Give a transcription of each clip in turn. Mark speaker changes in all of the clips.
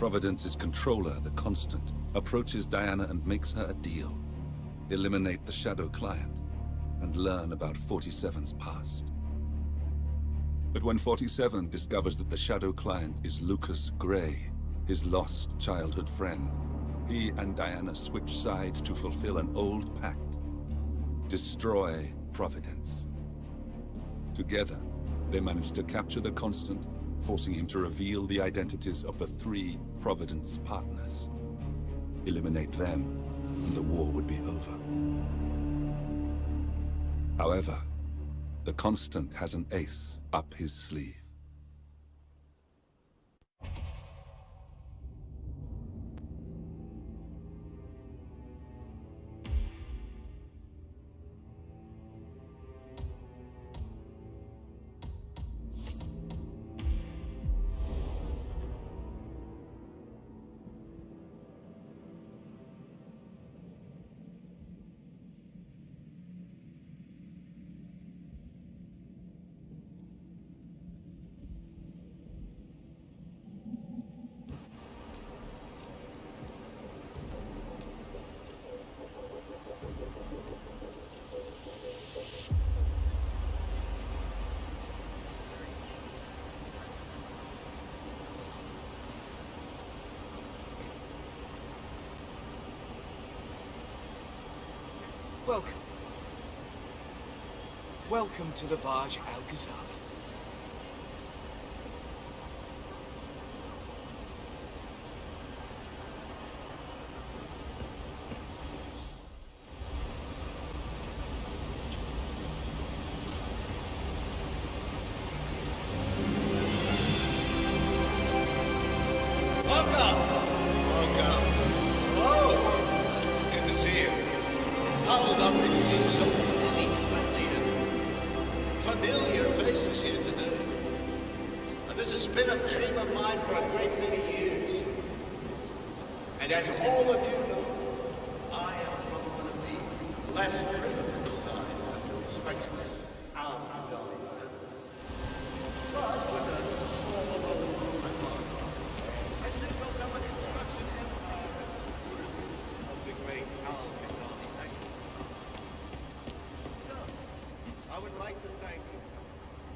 Speaker 1: Providence's controller, the Constant, approaches Diana and makes her a deal. Eliminate the Shadow Client and learn about 47's past. But when 47 discovers that the Shadow Client is Lucas Gray, his lost childhood friend, he and Diana switch sides to fulfill an old pact. Destroy Providence. Together, they manage to capture the Constant, forcing him to reveal the identities of the 3 Providence partners. Eliminate them, and the war would be over. However, the Constant has an ace up his sleeve.
Speaker 2: Welcome. Welcome to the Barge Al-Ghazali.
Speaker 3: And as all of you know, I am from one of the less privileged sides of the respectable Al-Ghazali family. But with a small old remark, I signaled them an instruction empire of the great Al-Ghazali legacy. So, I would like to thank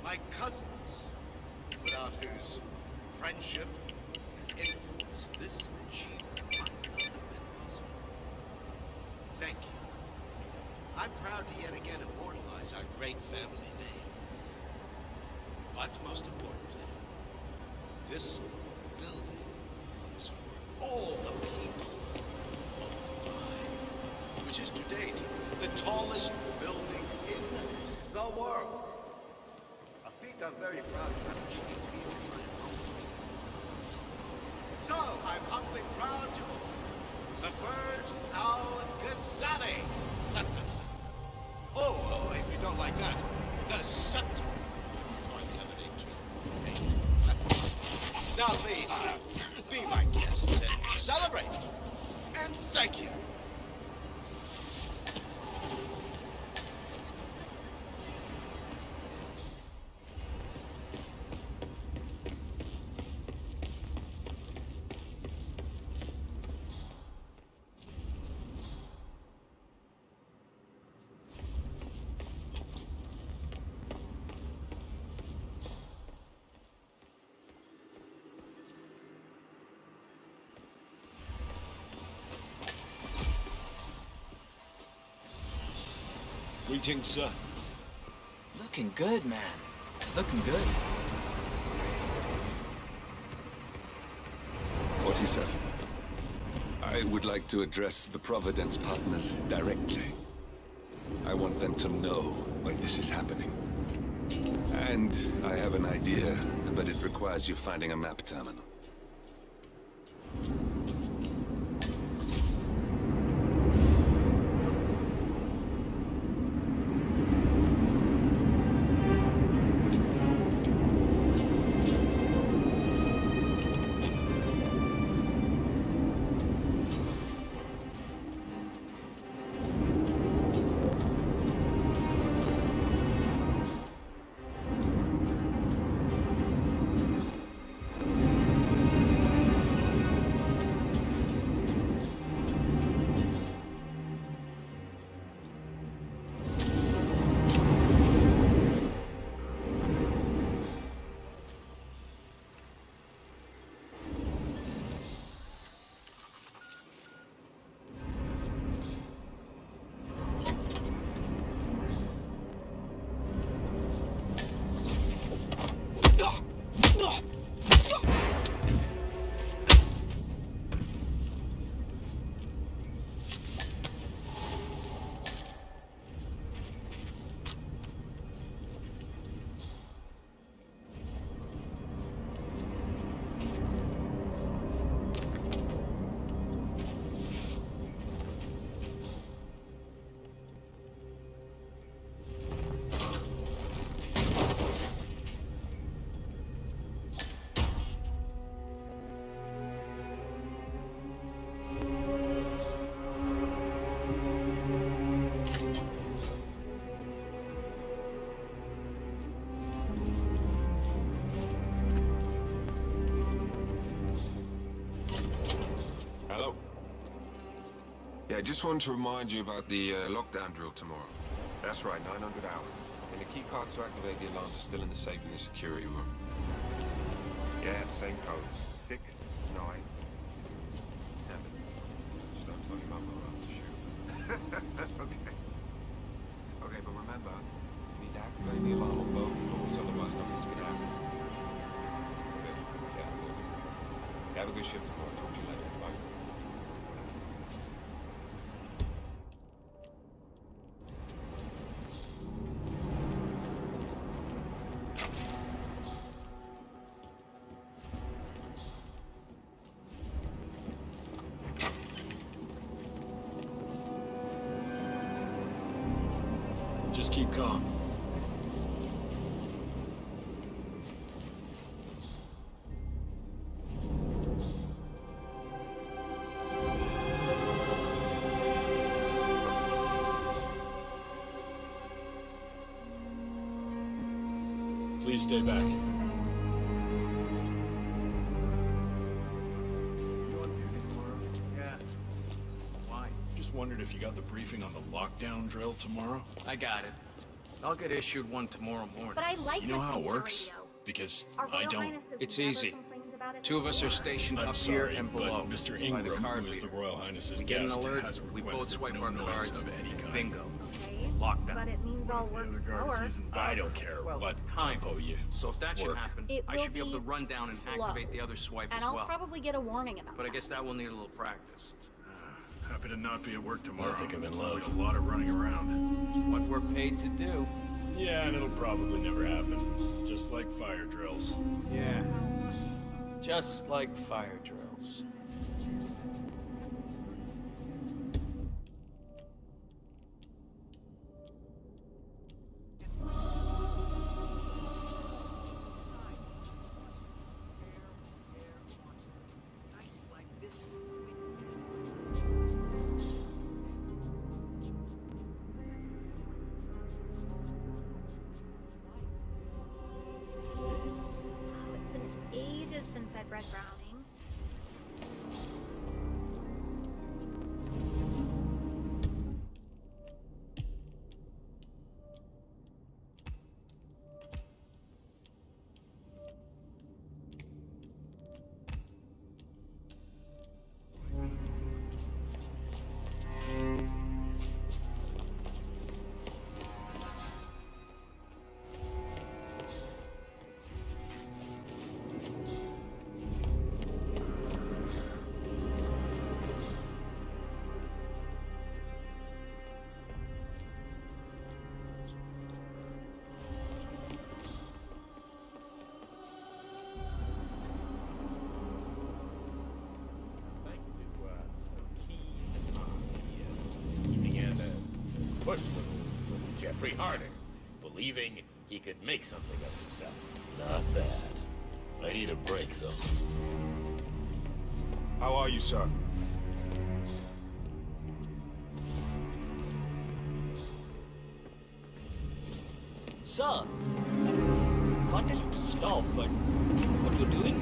Speaker 3: my cousins, without whose friendship and influence this achievement might not have been possible. Thank you. I'm proud to yet again immortalize our great family name. But most importantly, this building is for all the people of Dubai, which is to date the tallest building in the world. A feat I'm very proud to have achieved here in my home. So, I'm humbly proud to open the Burj Al-Ghazali. Oh, if you don't like that, the scepter, if you find that a name too vague. Now, please, be my guests and celebrate. And thank you.
Speaker 4: Greetings, sir.
Speaker 2: Looking good, man. Looking good.
Speaker 1: 47. I would like to address the Providence partners directly. I want them to know why this is happening. And I have an idea, but it requires you finding a map terminal.
Speaker 5: Yeah, I just wanted to remind you about the lockdown drill tomorrow.
Speaker 6: That's right, 900 hours. And the key cards to activate the alarms are still in the safe in the security room. Yeah, same code. 6, 9, 7. Just don't tell your mum or I'll shoot. Okay. Okay, but remember, you need to activate the alarm on both doors, otherwise nothing's gonna happen. Okay, yeah, cool. Have a good shift tomorrow. Talk to you later. Bye.
Speaker 7: Just keep calm. Please stay back.
Speaker 3: You want to do anything tomorrow? Yeah. Why?
Speaker 7: Just wondered if you got the briefing on the lockdown drill tomorrow?
Speaker 8: I got it. I'll get issued one tomorrow morning.
Speaker 9: But I like
Speaker 7: You know how it
Speaker 9: listening to the
Speaker 7: works?
Speaker 9: radio.
Speaker 7: Because
Speaker 9: Our
Speaker 7: I
Speaker 9: Royal
Speaker 7: don't.
Speaker 9: Highnesses
Speaker 8: It's
Speaker 9: never
Speaker 8: easy.
Speaker 9: complains about it
Speaker 8: Two of us are
Speaker 9: before.
Speaker 8: stationed
Speaker 7: I'm
Speaker 8: up
Speaker 7: sorry,
Speaker 8: here and below.
Speaker 7: but Mr.
Speaker 8: by the
Speaker 7: Ingram,
Speaker 8: card
Speaker 7: who is the
Speaker 8: reader.
Speaker 7: Royal Highness's
Speaker 8: We get an
Speaker 7: guest,
Speaker 8: alert,
Speaker 7: has
Speaker 8: we both
Speaker 7: requested
Speaker 8: swipe
Speaker 7: no
Speaker 8: our
Speaker 7: noise
Speaker 8: cards.
Speaker 7: of any kind.
Speaker 8: Bingo.
Speaker 9: Okay,
Speaker 8: Lockdown.
Speaker 9: but it means I'll work slower.
Speaker 7: I don't care
Speaker 8: Well,
Speaker 7: what
Speaker 8: it's time.
Speaker 7: tempo you
Speaker 8: So if that should
Speaker 7: work.
Speaker 8: happen,
Speaker 9: It
Speaker 8: I
Speaker 9: will
Speaker 8: should be able to
Speaker 9: be
Speaker 8: run down and
Speaker 9: slow.
Speaker 8: activate the other swipe
Speaker 9: And
Speaker 8: as
Speaker 9: I'll
Speaker 8: well.
Speaker 9: probably get a warning about
Speaker 8: But I
Speaker 9: that.
Speaker 8: guess that will need a little practice.
Speaker 7: Happy to not be at work tomorrow.
Speaker 10: I think I'm in
Speaker 7: Sounds
Speaker 10: love.
Speaker 7: like a lot of running around.
Speaker 8: What we're paid to do.
Speaker 7: Yeah, and it'll probably never happen. Just like fire drills.
Speaker 8: Yeah. Just like fire drills.
Speaker 9: Oh, it's been ages since I've read Browning.
Speaker 10: Thank you to Key and Tom, he began to push with Jeffrey Harding, believing he could make something of himself. Not bad. I need a break, though.
Speaker 5: How are you, sir?
Speaker 11: Sir, I can't tell you to stop, but what you're doing,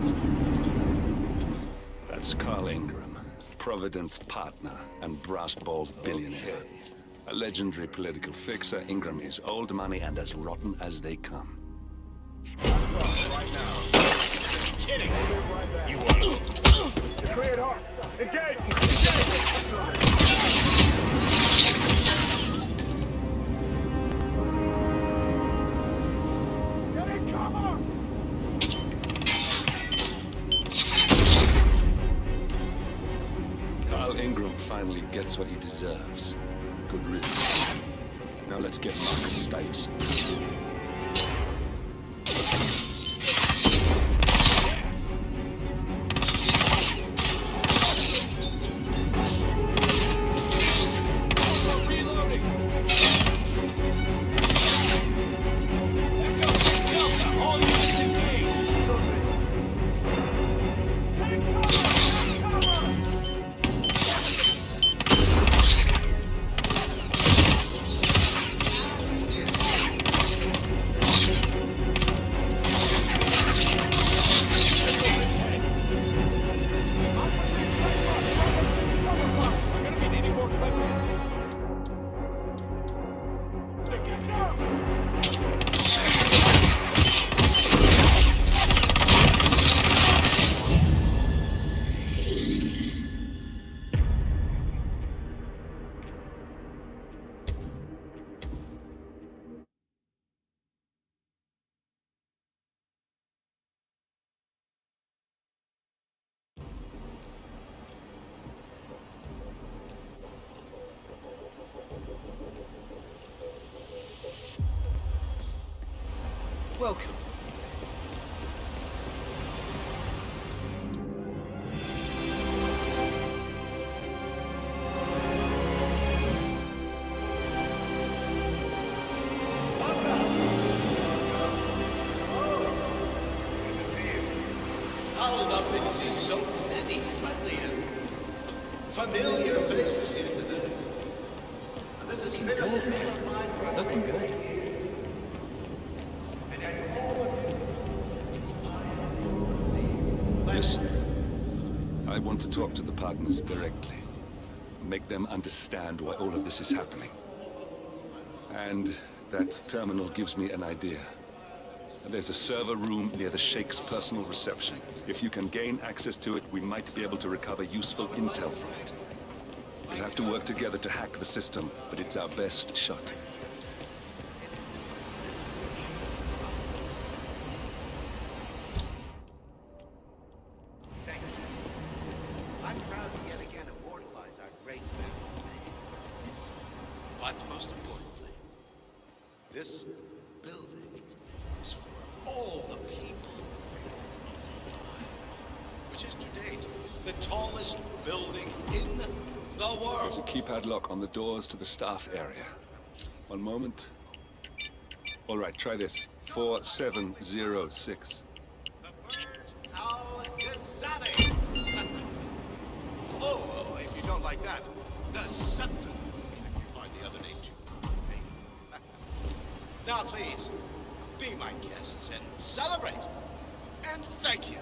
Speaker 11: it's not right.
Speaker 1: That's Carl Ingram, Providence partner and brass-balled billionaire. A legendary political fixer, Ingram is old money and as rotten as they come.
Speaker 10: Right now. Kidding! You want to...
Speaker 3: Cleared hard. Engage! Get in cover!
Speaker 1: Carl Ingram finally gets what he deserves. Good riddance. Now let's get Marcus Stuyvesant.
Speaker 2: Welcome.
Speaker 3: How lovely to see so many friendly and familiar faces here today. And this has been a
Speaker 2: Good,
Speaker 3: dream
Speaker 2: man.
Speaker 3: of mine for
Speaker 2: Looking
Speaker 3: many
Speaker 2: good.
Speaker 3: years. And as all of you,
Speaker 1: Listen, I want to talk to the partners directly. Make them understand why all of this is happening. And that terminal gives me an idea. There's a server room near the Sheikh's personal reception. If you can gain access to it, we might be able to recover useful intel from it. We'll have to work together to hack the system, but it's our best shot.
Speaker 3: thank you. I'm proud to yet again immortalize our great family. But most importantly, this building is for all the people of Dubai, which is to date the tallest building in the
Speaker 1: There's a
Speaker 3: world.
Speaker 1: keypad lock on the doors to the staff area. One moment. All right, try this. 4706.
Speaker 3: The Burj Al Ghazali. Oh, if you don't like that, the Scepter. If you find the other name too painful. Now, please, be my guests and celebrate. And thank you.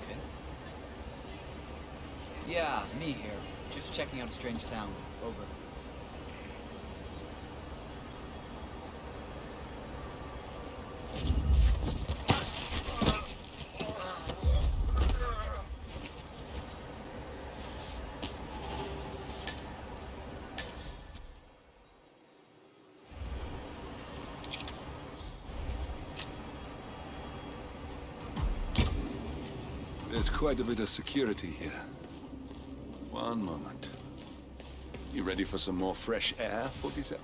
Speaker 2: Okay. Yeah, me here. Just checking out a strange sound. Over.
Speaker 1: There's quite a bit of security here. One moment. You ready for some more fresh air, 47?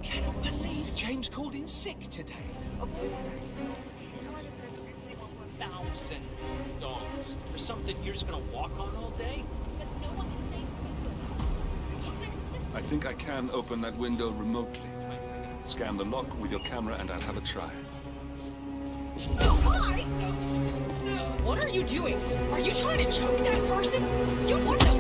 Speaker 2: Cannot believe James called in sick today. Of all days.
Speaker 11: $6,000 for something you're just gonna walk on all day?
Speaker 9: But no one can say
Speaker 1: I think I can open that window remotely. Scan the lock with your camera and I'll have a try.
Speaker 12: What are you doing? Are you trying to choke that person? You want to...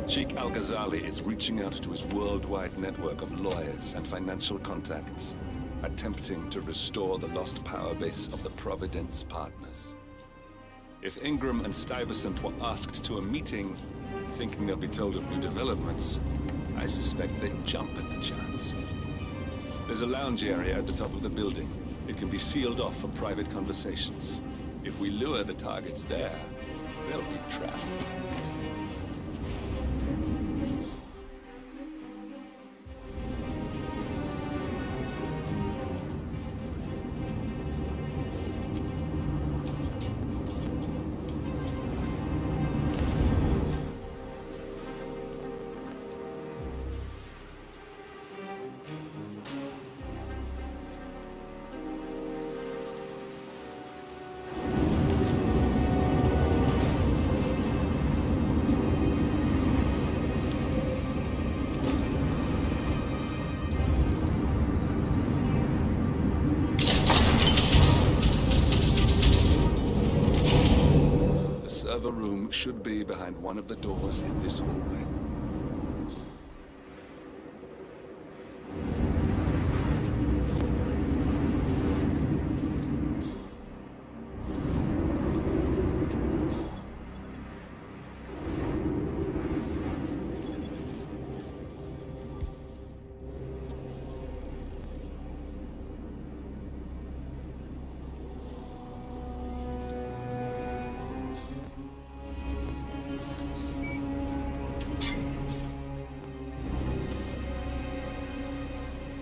Speaker 1: Sheikh Al-Ghazali is reaching out to his worldwide network of lawyers and financial contacts, attempting to restore the lost power base of the Providence partners. If Ingram and Stuyvesant were asked to a meeting, thinking they'll be told of new developments, I suspect they'd jump at the chance. There's a lounge area at the top of the building. It can be sealed off for private conversations. If we lure the targets there, they'll be trapped. The server room should be behind one of the doors in this hallway.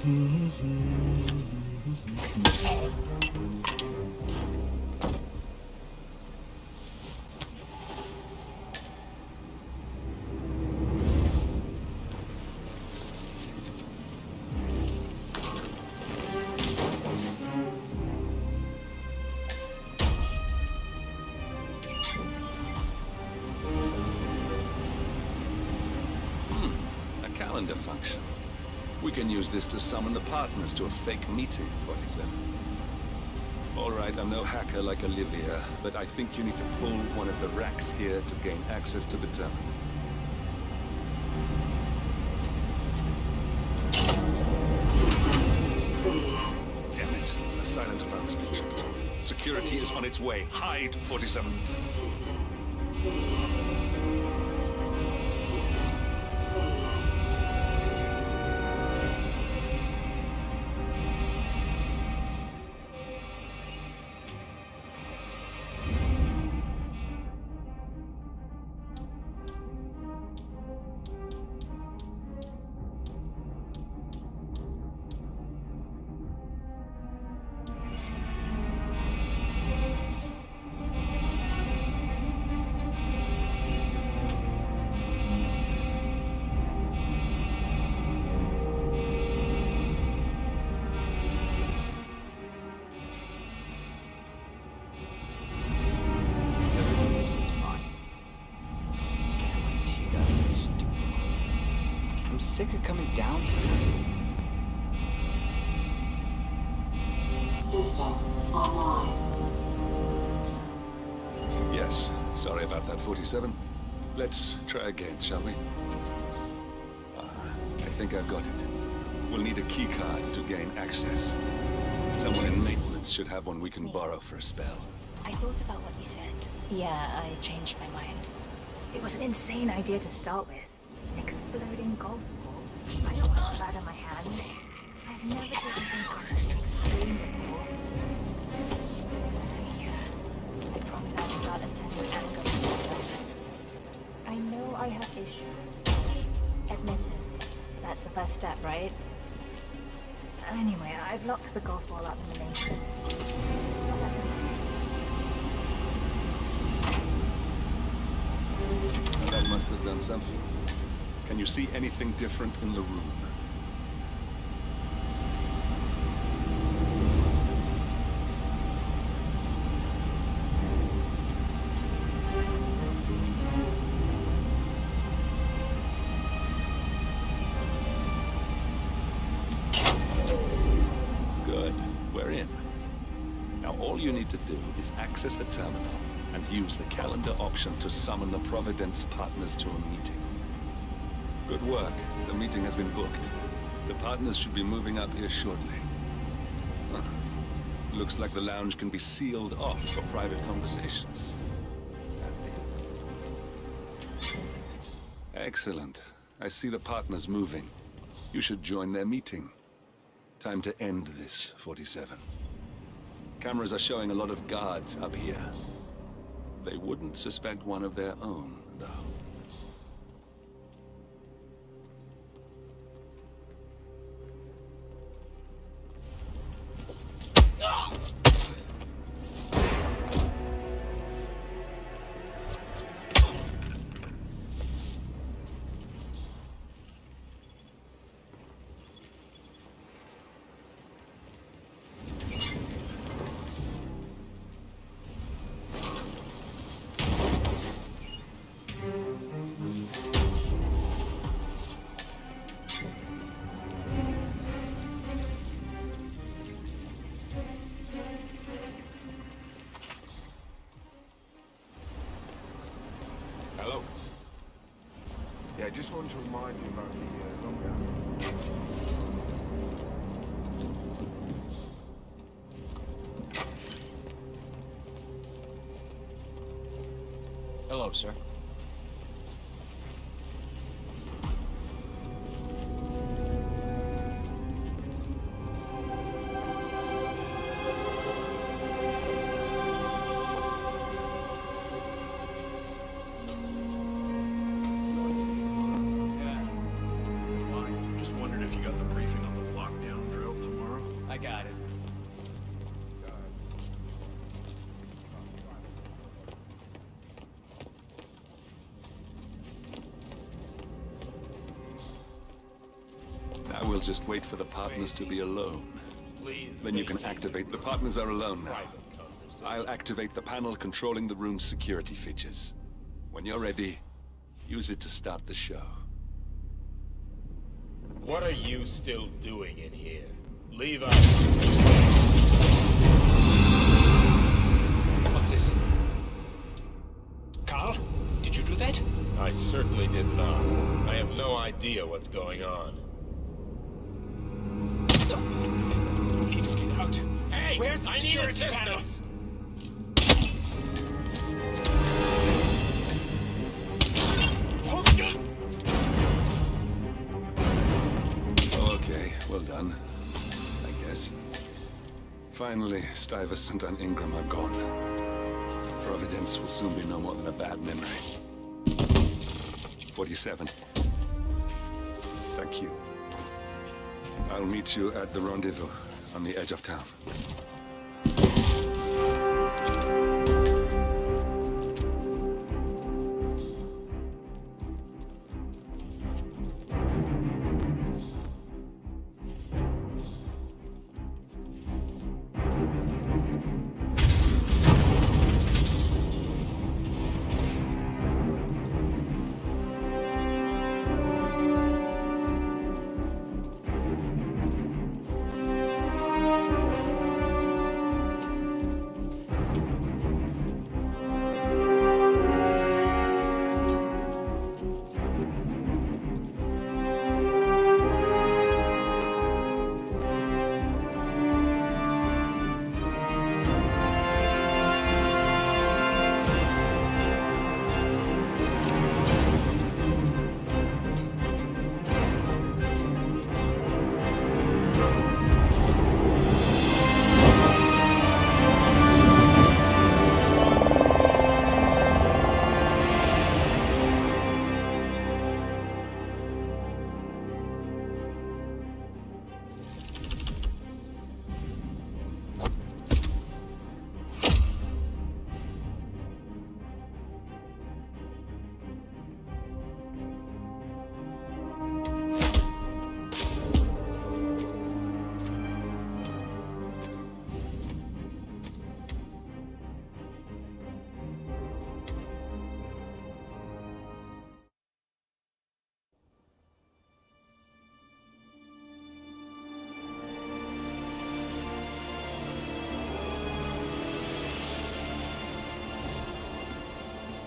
Speaker 1: Calendar function. We can use this to summon the partners to a fake meeting, 47. All right, I'm no hacker like Olivia, but I think you need to pull one of the racks here to gain access to the terminal. Damn it. A silent alarm has been tripped. Security is on its way. Hide, 47.
Speaker 8: Sick of coming down here.
Speaker 13: System online.
Speaker 1: Yes, sorry about that, 47. Let's try again, shall we? I think I've got it. We'll need a key card to gain access. Someone in maintenance should have one we can borrow for a spell.
Speaker 14: I thought about what you said. Yeah, I changed my mind. It was an insane idea to start with. Exploding golf ball. I don't want that in my hand. I've never taken things extreme before. I promise I will not attend anger myself. I know I have issues. Admit it. That's the first step, right? Anyway, I've locked the golf ball up in the main room.
Speaker 1: That must have done something. Can you see anything different in the room? Good. We're in. Now all you need to do is access the terminal and use the calendar option to summon the Providence partners to a meeting. Good work. The meeting has been booked. The partners should be moving up here shortly. Huh. Looks like the lounge can be sealed off for private conversations. Excellent. I see the partners moving. You should join their meeting. Time to end this, 47. Cameras are showing a lot of guards up here. They wouldn't suspect one of their own, though.
Speaker 6: Hello. Yeah, just wanted to remind you about the lockdown.
Speaker 8: Hello, sir.
Speaker 7: Just wondered if you got the briefing on the lockdown.
Speaker 1: just wait for the partners to be alone.
Speaker 10: Please.
Speaker 1: Then you can activate. The partners are alone now.
Speaker 10: Private conversation.
Speaker 1: I'll activate the panel controlling the room's security features. When you're ready, use it to start the show.
Speaker 10: What are you still doing in here? Leave out.
Speaker 11: What's this? Carl? Did you do that?
Speaker 10: I certainly did not. I have no idea what's going on.
Speaker 11: Need to get out.
Speaker 10: Hey!
Speaker 11: Where's the
Speaker 10: I need
Speaker 11: security panel?
Speaker 10: assistance!
Speaker 1: Okay, well done. I guess. Finally, Stuyvesant and Ingram are gone. Providence will soon be no more than a bad memory. 47. Thank you. I'll meet you at the rendezvous on the edge of town.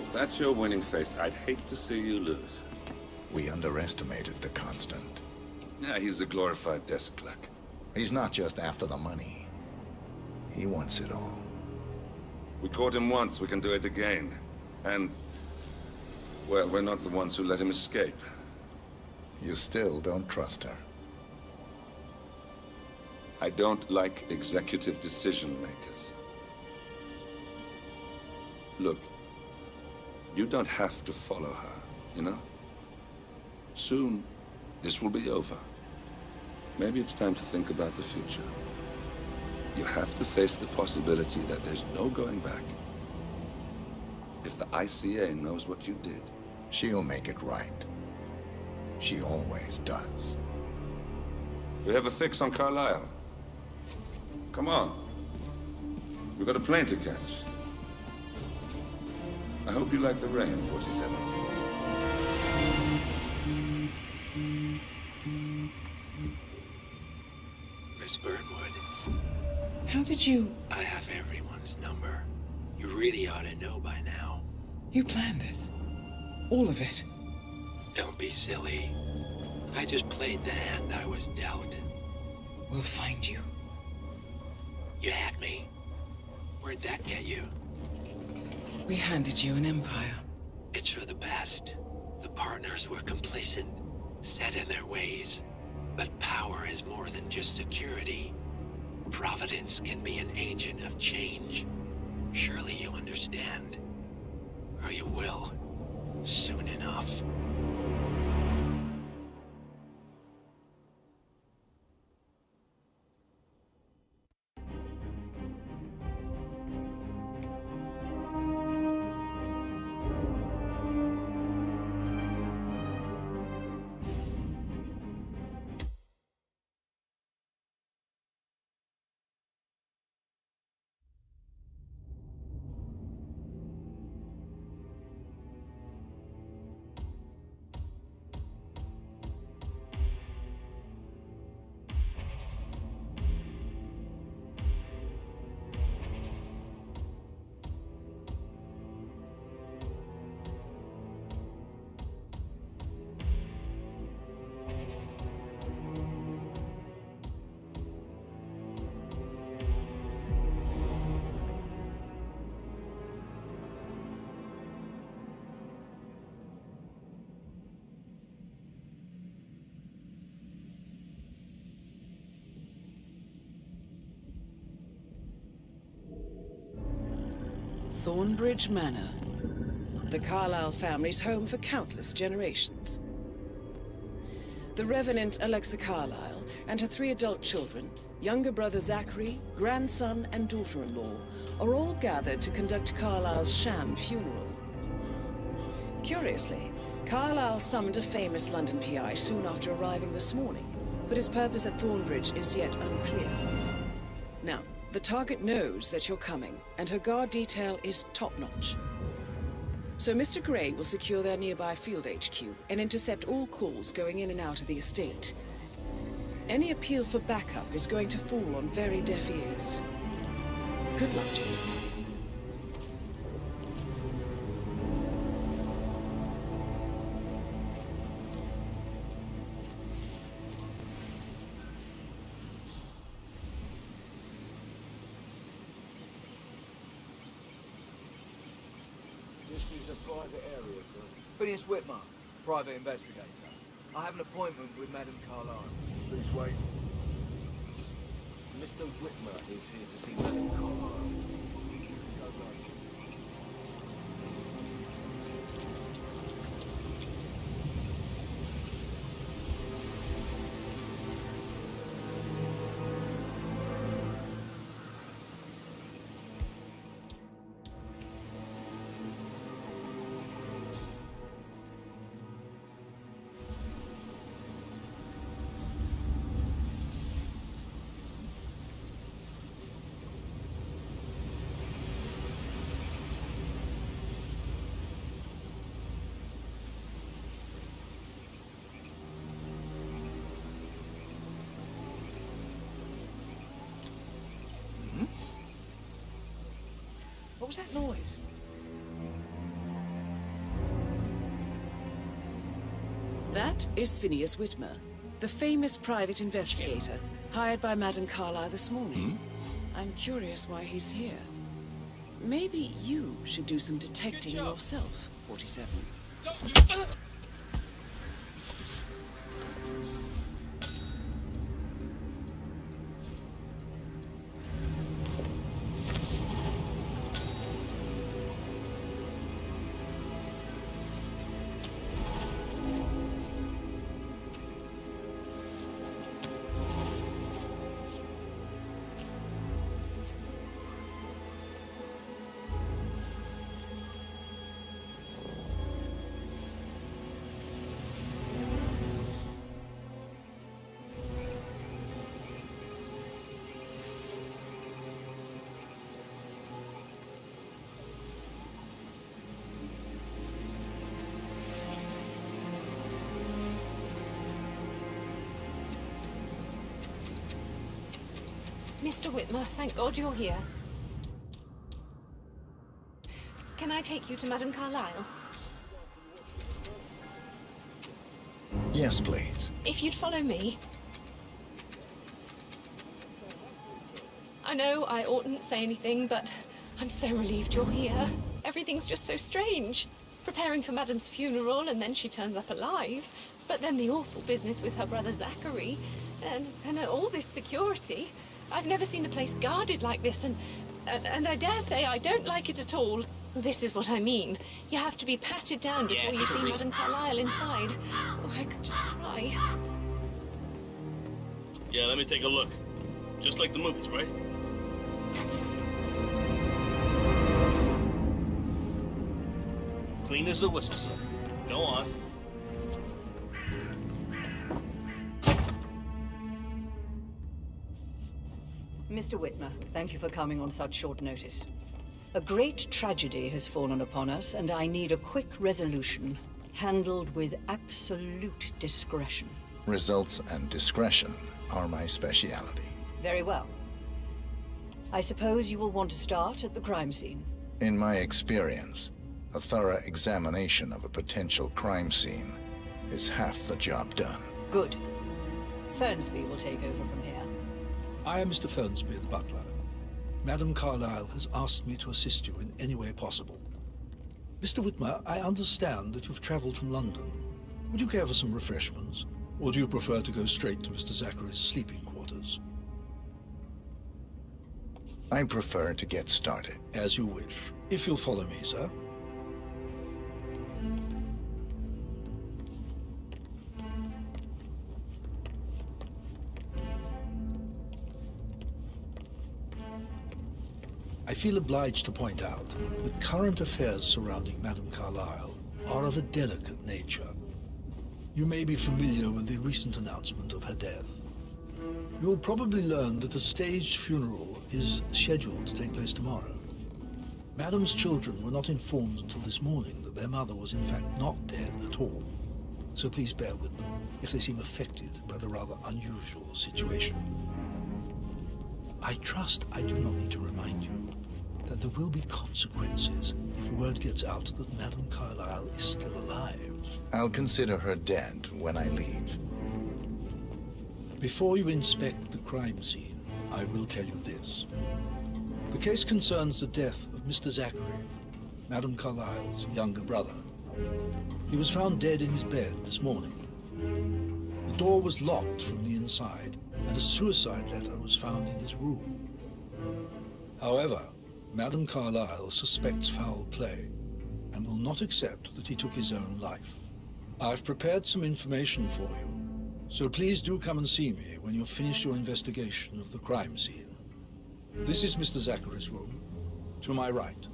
Speaker 1: If that's your winning face, I'd hate to see you lose.
Speaker 15: We underestimated the Constant.
Speaker 1: Yeah, he's a glorified desk clerk.
Speaker 15: He's not just after the money. He wants it all.
Speaker 1: We caught him once, we can do it again. And, well, we're not the ones who let him escape.
Speaker 15: You still don't trust her.
Speaker 1: I don't like executive decision makers. Look, you don't have to follow her, you know? Soon, this will be over. Maybe it's time to think about the future. You have to face the possibility that there's no going back. If the ICA knows what you did,
Speaker 15: she'll make it right. She always does.
Speaker 1: We have a fix on Carlisle. Come on. We've got a plane to catch. I hope you like the rain, 47.
Speaker 16: Miss Burnwood.
Speaker 2: How did you...
Speaker 16: I have everyone's number. You really ought to know by now.
Speaker 2: You planned this? All of it?
Speaker 16: Don't be silly. I just played the hand I was dealt.
Speaker 2: We'll find you.
Speaker 16: You had me. Where'd that get you?
Speaker 2: We handed you an empire.
Speaker 16: It's for the best. The partners were complacent, set in their ways. But power is more than just security. Providence can be an agent of change. Surely you understand. Or you will. Soon enough.
Speaker 17: Thornbridge Manor, the Carlyle family's home for countless generations. The Revenant Alexa Carlyle and her 3 adult children, younger brother Zachary, grandson, and daughter-in-law, are all gathered to conduct Carlyle's sham funeral. Curiously, Carlyle summoned a famous London PI soon after arriving this morning, but his purpose at Thornbridge is yet unclear. Now, the target knows that you're coming, and her guard detail is top-notch. So Mr. Gray will secure their nearby field HQ and intercept all calls going in and out of the estate. Any appeal for backup is going to fall on very deaf ears. Good luck, gentlemen.
Speaker 18: This is a private area, sir. Phineas Whitmer, private investigator. I have an appointment with Madame Carlyle. Please wait. Mr. Whitmer is here to see Madame Carlyle. Go right. What was that noise?
Speaker 17: That is Phineas Whitmer, the famous private investigator hired by Madame Carlyle this morning. I'm curious why he's here. Maybe you should do some detecting yourself, 47.
Speaker 14: Mr. Whitmer, thank God you're here. Can I take you to Madame Carlyle?
Speaker 15: Yes, please.
Speaker 12: If you'd follow me. I know I oughtn't say anything, but I'm so relieved you're here. Everything's just so strange. Preparing for Madame's funeral, and then she turns up alive. But then the awful business with her brother Zachary, and all this security. I've never seen the place guarded like this, and I dare say I don't like it at all. This is what I mean. You have to be patted down before you see Madame Carlyle inside. Oh, I could just cry.
Speaker 7: Yeah, let me take a look. Just like the movies, right? Clean as a whistle, son. Go on.
Speaker 19: Mr. Whitmer, thank you for coming on such short notice. A great tragedy has fallen upon us, and I need a quick resolution, handled with absolute discretion.
Speaker 15: Results and discretion are my speciality.
Speaker 19: Very well. I suppose you will want to start at the crime scene.
Speaker 15: In my experience, a thorough examination of a potential crime scene is half the job done.
Speaker 19: Good. Fernsby will take over from here.
Speaker 20: I am Mr. Fernsby, the butler. Madame Carlyle has asked me to assist you in any way possible. Mr. Whitmer, I understand that you've traveled from London. Would you care for some refreshments? Or do you prefer to go straight to Mr. Zachary's sleeping quarters?
Speaker 15: I prefer to get started.
Speaker 20: As you wish. If you'll follow me, sir. I feel obliged to point out that current affairs surrounding Madame Carlyle are of a delicate nature. You may be familiar with the recent announcement of her death. You will probably learn that a staged funeral is scheduled to take place tomorrow. Madame's children were not informed until this morning that their mother was in fact not dead at all. So please bear with them if they seem affected by the rather unusual situation. I trust I do not need to remind you that there will be consequences if word gets out that Madame Carlyle is still alive.
Speaker 15: I'll consider her dead when I leave.
Speaker 20: Before you inspect the crime scene, I will tell you this. The case concerns the death of Mr. Zachary, Madame Carlyle's younger brother. He was found dead in his bed this morning. The door was locked from the inside, and a suicide letter was found in his room. However, Madame Carlyle suspects foul play and will not accept that he took his own life. I've prepared some information for you, so please do come and see me when you've finished your investigation of the crime scene. This is Mr. Zachary's room, to my right.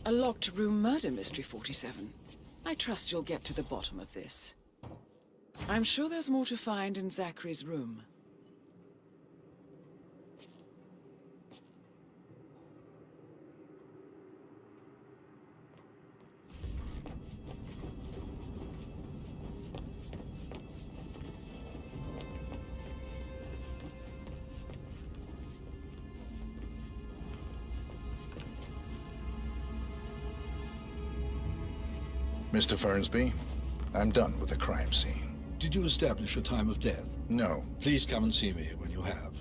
Speaker 17: A locked room murder mystery, 47. I trust you'll get to the bottom of this. I'm sure there's more to find in Zachary's room.
Speaker 15: Mr. Fernsby, I'm done with the crime scene.
Speaker 20: Did you establish a time of death?
Speaker 15: No.
Speaker 20: Please come and see me when you have.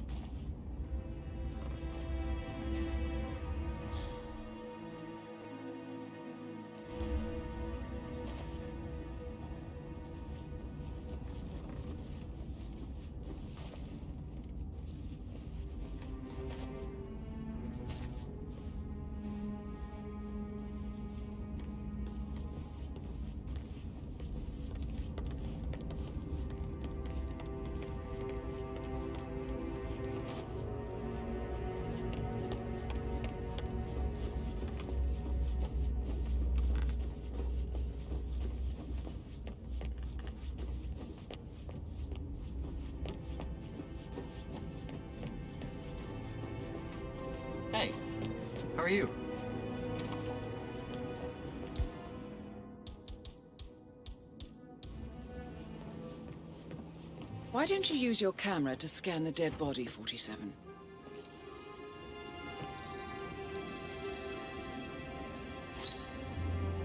Speaker 2: Hey, how are you?
Speaker 17: Why don't you use your camera to scan the dead body, 47?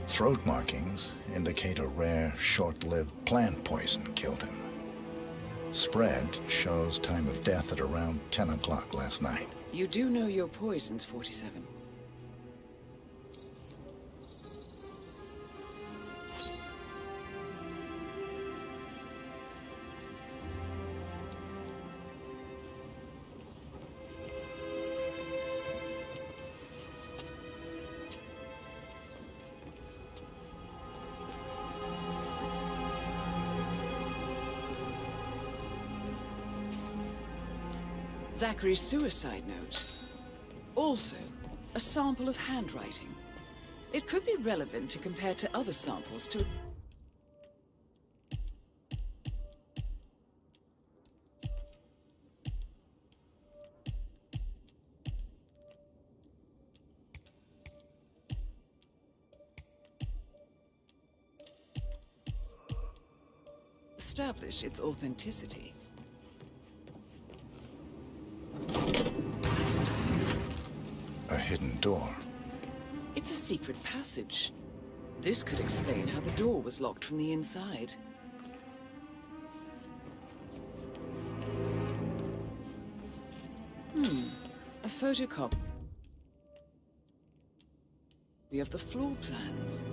Speaker 15: Throat markings indicate a rare, short-lived plant poison killed him. Spread shows time of death at around 10 o'clock last night.
Speaker 17: You do know your poisons, 47. Zachary's suicide note. Also, a sample of handwriting. It could be relevant to compare to other samples to... establish its authenticity.
Speaker 15: A hidden door.
Speaker 17: It's a secret passage. This could explain how the door was locked from the inside. A photocopy of the floor plans.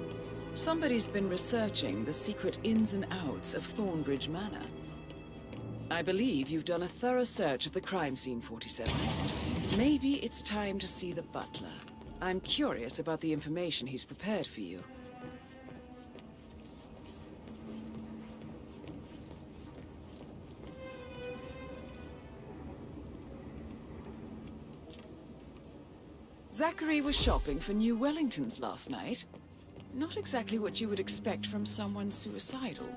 Speaker 17: Somebody's been researching the secret ins and outs of Thornbridge Manor. I believe you've done a thorough search of the crime scene, 47. Maybe it's time to see the butler. I'm curious about the information he's prepared for you. Zachary was shopping for new Wellingtons last night. Not exactly what you would expect from someone suicidal.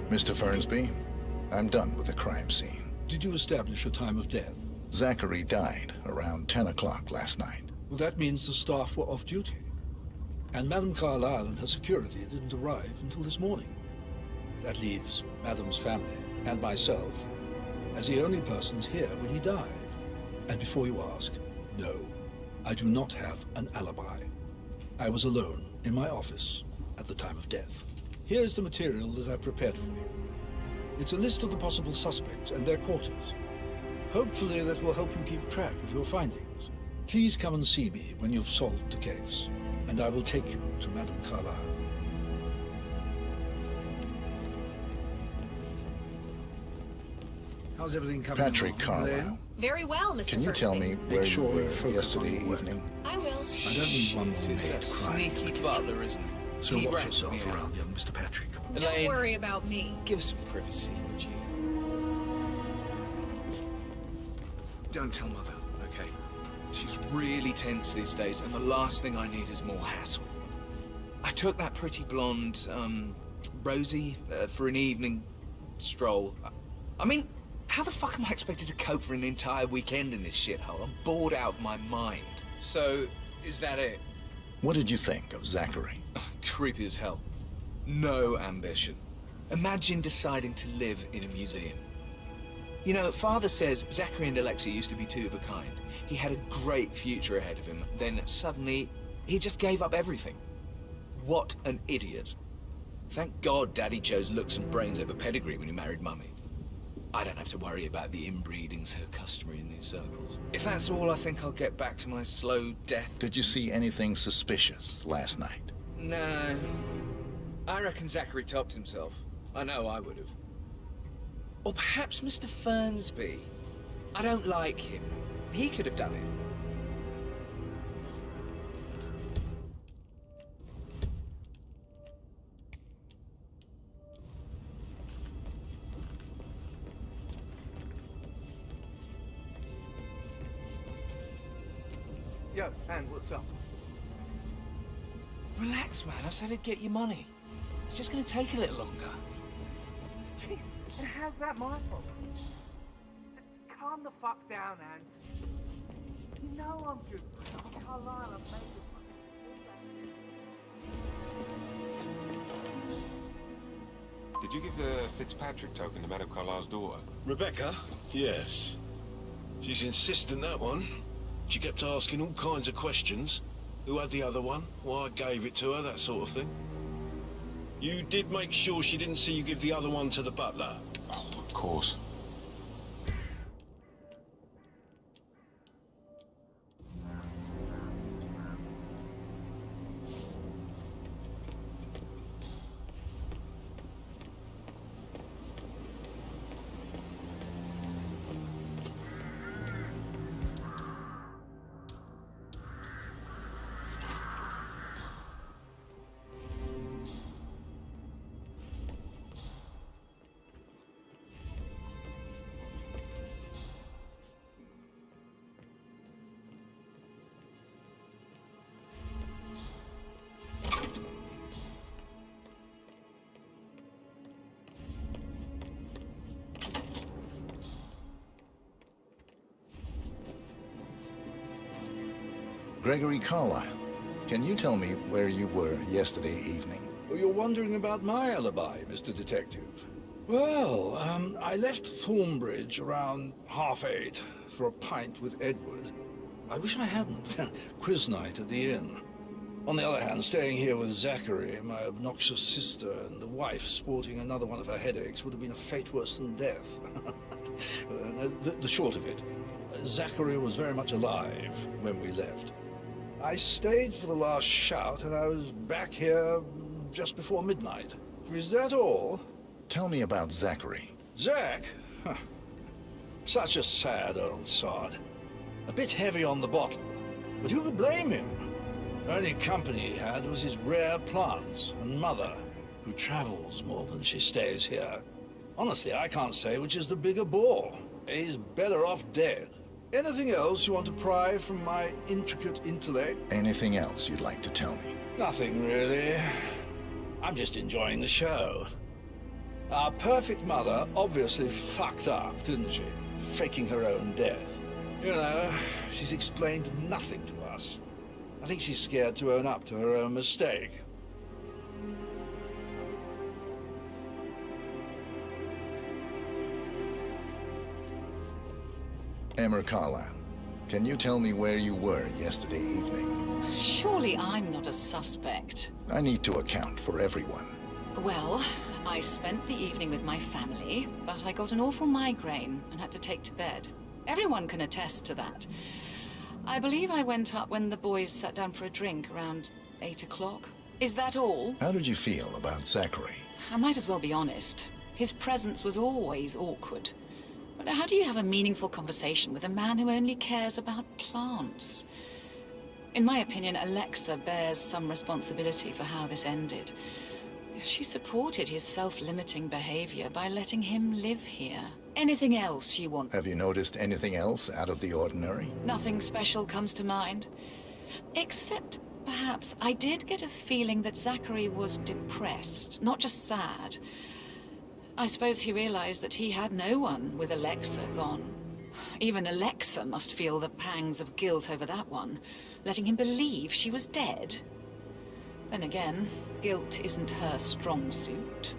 Speaker 15: Mr. Fernsby, I'm done with the crime scene.
Speaker 20: Did you establish a time of death?
Speaker 15: Zachary died around 10 o'clock last night.
Speaker 20: Well, that means the staff were off duty. And Madame Carlyle and her security didn't arrive until this morning. That leaves Madame's family and myself as the only persons here when he died. And before you ask, no, I do not have an alibi. I was alone in my office at the time of death. Here's the material that I prepared for you. It's a list of the possible suspects and their quarters. Hopefully that will help you keep track of your findings. Please come and see me when you've solved the case, and I will take you to Madame Carlyle. How's everything coming along?
Speaker 15: Patrick Carlyle.
Speaker 9: Very well, Mr.
Speaker 15: Can you tell me where you were yesterday
Speaker 20: on
Speaker 15: evening?
Speaker 9: I will.
Speaker 20: I don't need one more
Speaker 2: It's
Speaker 20: maid
Speaker 2: that sneaky butler, isn't it?
Speaker 20: So
Speaker 2: He
Speaker 20: watch
Speaker 2: rats me
Speaker 20: yourself
Speaker 2: out.
Speaker 20: around young Mr. Patrick.
Speaker 9: Don't
Speaker 2: Elaine,
Speaker 9: worry about me.
Speaker 2: give us some privacy, would you? Don't tell Mother, okay? She's really tense these days, and the last thing I need is more hassle. I took that pretty blonde, Rosie, for an evening stroll. I mean, how the fuck am I expected to cope for an entire weekend in this shithole? I'm bored out of my mind. So, is that it?
Speaker 15: What did you think of Zachary?
Speaker 2: Creepy as hell. No ambition. Imagine deciding to live in a museum. You know, Father says Zachary and Alexia used to be two of a kind. He had a great future ahead of him. Then suddenly, he just gave up everything. What an idiot. Thank God Daddy chose looks and brains over pedigree when he married Mummy. I don't have to worry about the inbreeding so customary in these circles. If that's all, I think I'll get back to my slow death.
Speaker 15: Did you see anything suspicious last night?
Speaker 2: No. I reckon Zachary topped himself. I know I would have. Or perhaps Mr. Fernsby. I don't like him. He could have done it.
Speaker 18: Yo, and what's up?
Speaker 2: Relax, man. I said I'd get you money. It's just gonna take a little longer.
Speaker 18: Jeez, and how's that my fault? Just calm the fuck down, Ant. You know I'm good for it. I'm Carlisle, I'm made of
Speaker 6: Did you give the Fitzpatrick token to Madame Carlyle's daughter?
Speaker 4: Rebecca? Yes. She's insistent, that one. She kept asking all kinds of questions. Who had the other one? Why I gave it to her, that sort of thing. You did make sure she didn't see you give the other one to the butler?
Speaker 6: Oh, of course.
Speaker 15: Gregory Carlyle. Can you tell me where you were yesterday evening?
Speaker 20: Well, you're wondering about my alibi, Mr. Detective. Well, I left Thornbridge around 8:30 for a pint with Edward. I wish I hadn't. Quiz night at the inn. On the other hand, staying here with Zachary, my obnoxious sister, and the wife sporting another one of her headaches would have been a fate worse than death. The short of it, Zachary was very much alive when we left. I stayed for the last shout, and I was back here just before midnight. Is that all?
Speaker 15: Tell me about Zachary.
Speaker 20: Zach? Huh. Such a sad old sod. A bit heavy on the bottle, but who could blame him? Only company he had was his rare plants and mother, who travels more than she stays here. Honestly, I can't say which is the bigger bore. He's better off dead. Anything else you want to pry from my intricate intellect?
Speaker 15: Anything else you'd like to tell me?
Speaker 20: Nothing, really. I'm just enjoying the show. Our perfect mother obviously fucked up, didn't she? Faking her own death. You know, she's explained nothing to us. I think she's scared to own up to her own mistake.
Speaker 15: Emma Carlisle, can you tell me where you were yesterday evening?
Speaker 21: Surely I'm not a suspect.
Speaker 15: I need to account for everyone.
Speaker 21: Well, I spent the evening with my family, but I got an awful migraine and had to take to bed. Everyone can attest to that. I believe I went up when the boys sat down for a drink around 8 o'clock. Is that all?
Speaker 15: How did you feel about Zachary?
Speaker 21: I might as well be honest. His presence was always awkward. But how do you have a meaningful conversation with a man who only cares about plants? In my opinion, Alexa bears some responsibility for how this ended. She supported his self-limiting behavior by letting him live here. Anything else you want?
Speaker 15: Have you noticed anything else out of the ordinary?
Speaker 21: Nothing special comes to mind. Except, perhaps, I did get a feeling that Zachary was depressed, not just sad. I suppose he realized that he had no one with Alexa gone. Even Alexa must feel the pangs of guilt over that one, letting him believe she was dead. Then again, guilt isn't her strong suit.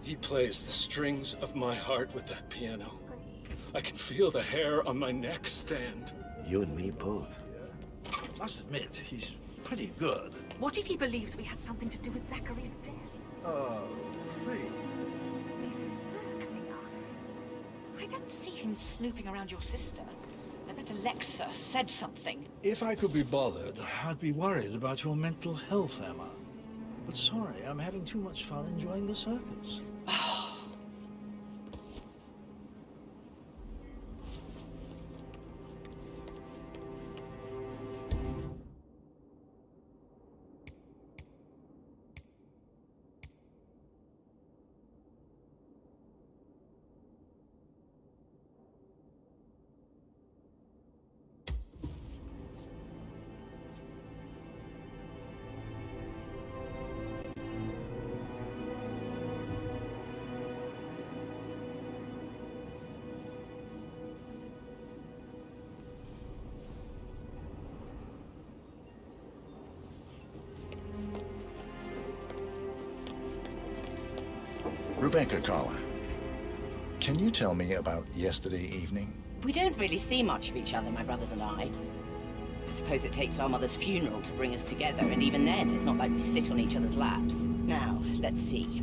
Speaker 7: He plays the strings of my heart with that piano. I can feel the hair on my neck stand.
Speaker 22: You and me both.
Speaker 20: Must admit, he's pretty good.
Speaker 14: What if he believes we had something to do with Zachary's death?
Speaker 20: Oh, please.
Speaker 14: He's circling us.
Speaker 21: I don't see him snooping around your sister. I bet Alexa said something.
Speaker 20: If I could be bothered, I'd be worried about your mental health, Emma. But sorry, I'm having too much fun enjoying the circus.
Speaker 15: Rebecca Carlisle, can you tell me about yesterday evening?
Speaker 23: We don't really see much of each other, my brothers and I. I suppose it takes our mother's funeral to bring us together, and even then, it's not like we sit on each other's laps. Now, let's see.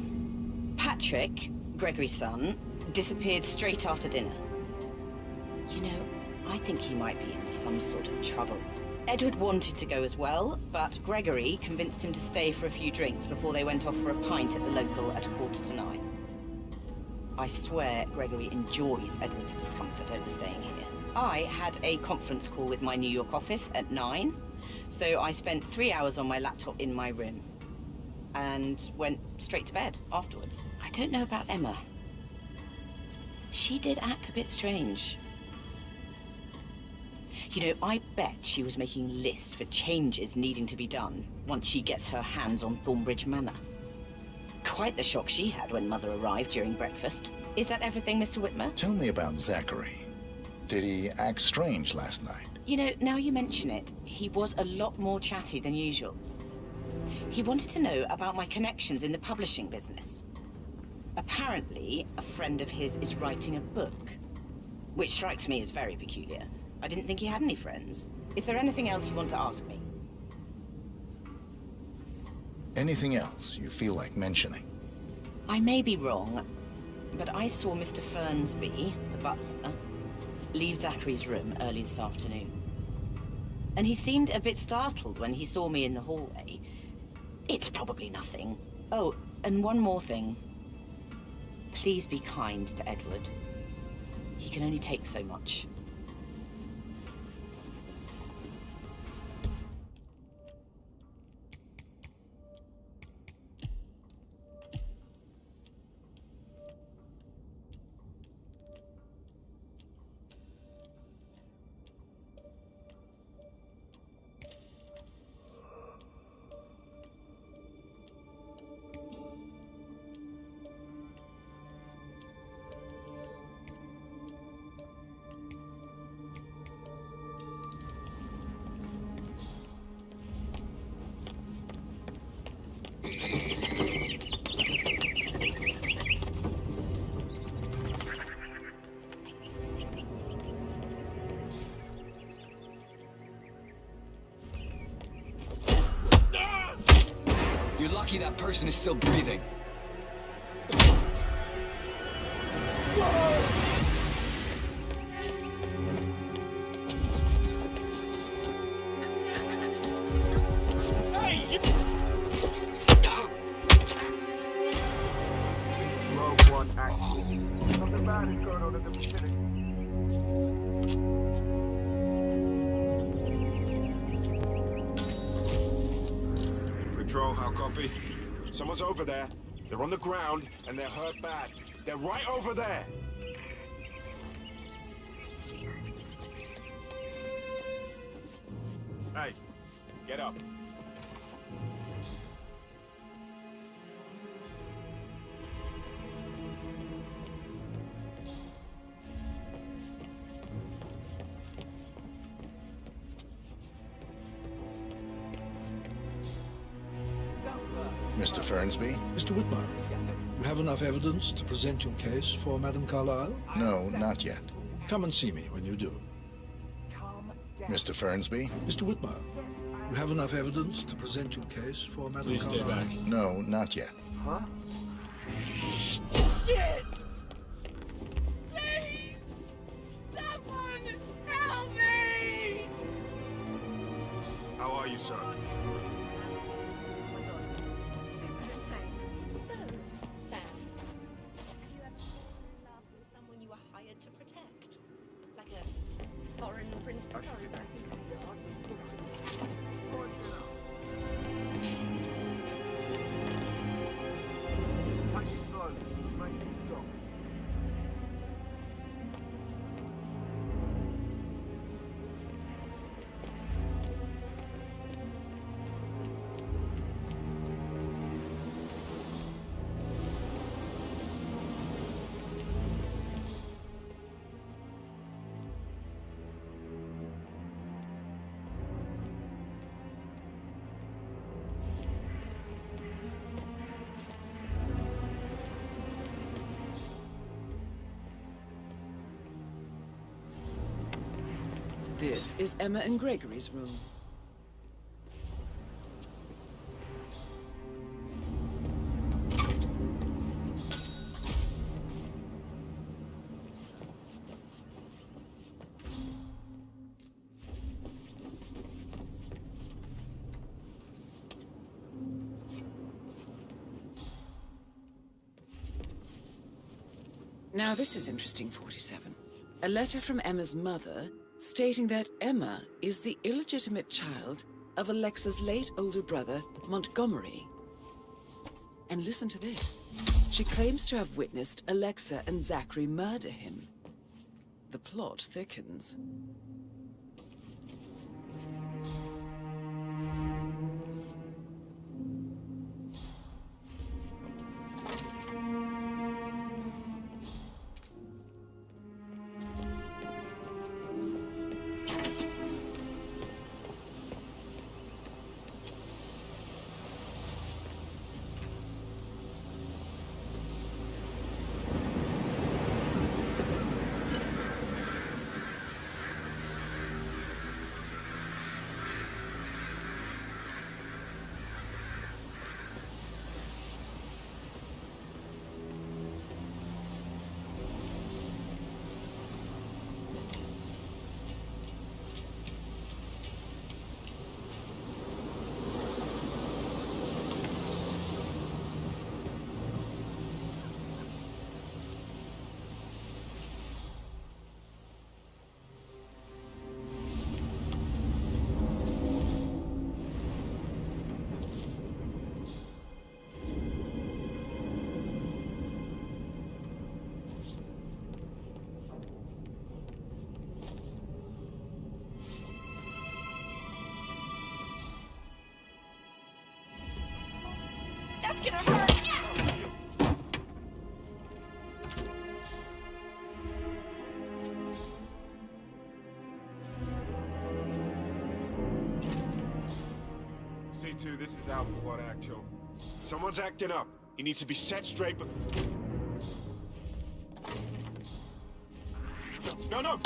Speaker 23: Patrick, Gregory's son, disappeared straight after dinner. You know, I think he might be in some sort of trouble. Edward wanted to go as well, but Gregory convinced him to stay for a few drinks before they went off for a pint at the local at 9:15. I swear Gregory enjoys Edward's discomfort over staying here. I had a conference call with my New York office at 9, so I spent 3 hours on my laptop in my room and went straight to bed afterwards. I don't know about Emma. She did act a bit strange. You know, I bet she was making lists for changes needing to be done once she gets her hands on Thornbridge Manor. Quite the shock she had when Mother arrived during breakfast. Is that everything, Mr. Whitmer?
Speaker 15: Tell me about Zachary. Did he act strange last night?
Speaker 23: You know, now you mention it, he was a lot more chatty than usual. He wanted to know about my connections in the publishing business. Apparently, a friend of his is writing a book, which strikes me as very peculiar. I didn't think he had any friends. Is there anything else you want to ask me?
Speaker 15: Anything else you feel like mentioning?
Speaker 23: I may be wrong, but I saw Mr. Fernsby, the butler, leave Zachary's room early this afternoon. And he seemed a bit startled when he saw me in the hallway. It's probably nothing. Oh, and one more thing. Please be kind to Edward. He can only take so much.
Speaker 3: You're lucky that person is still breathing.
Speaker 6: Rogue One action. Something bad is going on in the vicinity.
Speaker 5: Control, how copy? Someone's over there. They're on the ground, and they're hurt bad. They're right over there! Hey, get up.
Speaker 15: Mr. Fernsby?
Speaker 20: Mr. Whitmer, you have enough evidence to present your case for Madame Carlyle?
Speaker 15: No, not yet.
Speaker 20: Come and see me when you do.
Speaker 15: Mr. Fernsby?
Speaker 20: Mr. Whitmer, you have enough evidence to present your case for Madame
Speaker 15: Please stay
Speaker 20: Carlyle?
Speaker 15: back. No, not yet.
Speaker 6: Huh?
Speaker 22: Shit! Please! Someone help me!
Speaker 5: How are you, sir?
Speaker 17: This is Emma and Gregory's room. Now this is interesting, 47. A letter from Emma's mother stating that Emma is the illegitimate child of Alexa's late older brother, Montgomery. And listen to this. She claims to have witnessed Alexa and Zachary murder him. The plot thickens.
Speaker 5: T2, this is Alpha 1 Actual. Someone's acting up. He needs to be set straight, but... No, no!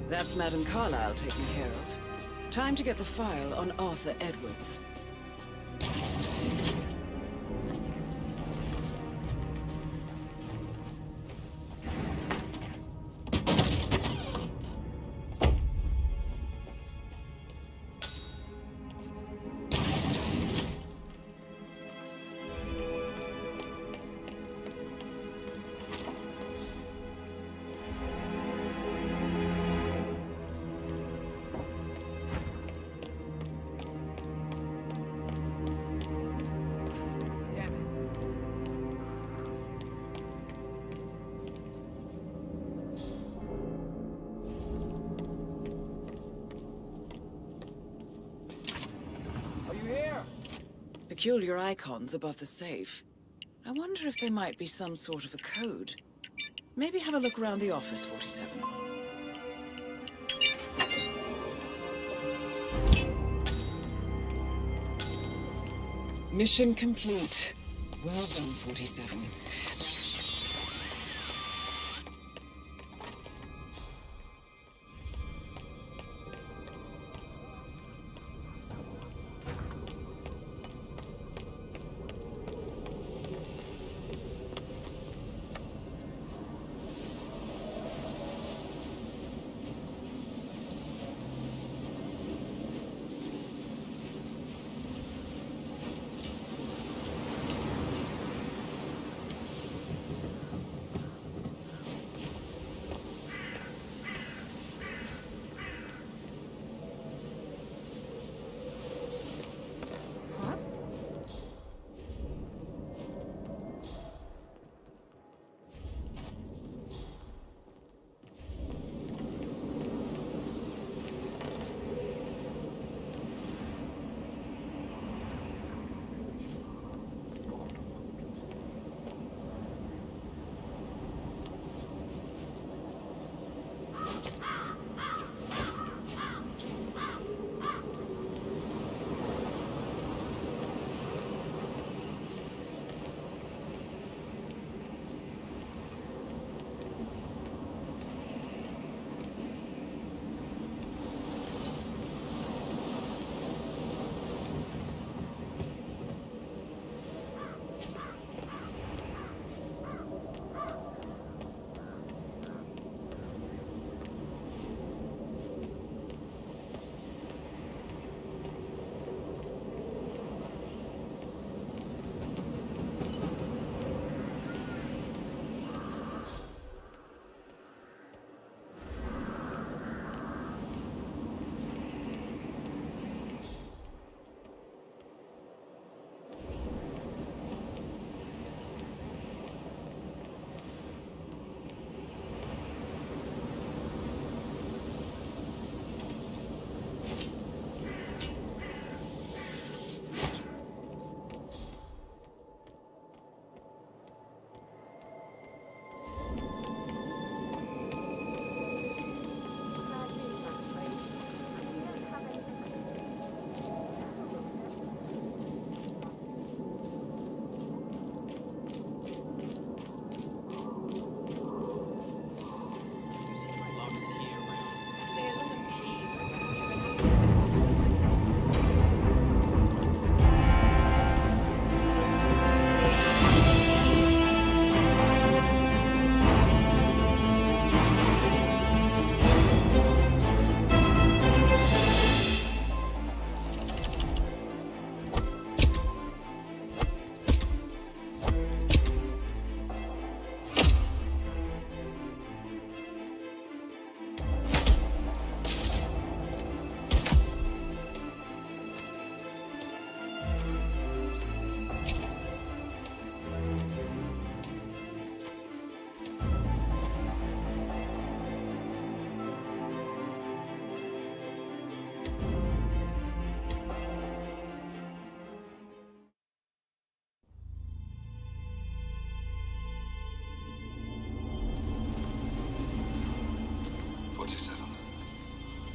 Speaker 17: That's Madame Carlyle taken care of. Time to get the file on Arthur Edwards. peculiar icons above the safe. I wonder if there might be some sort of a code. Maybe have a look around the office, 47. Mission complete. Well done, 47.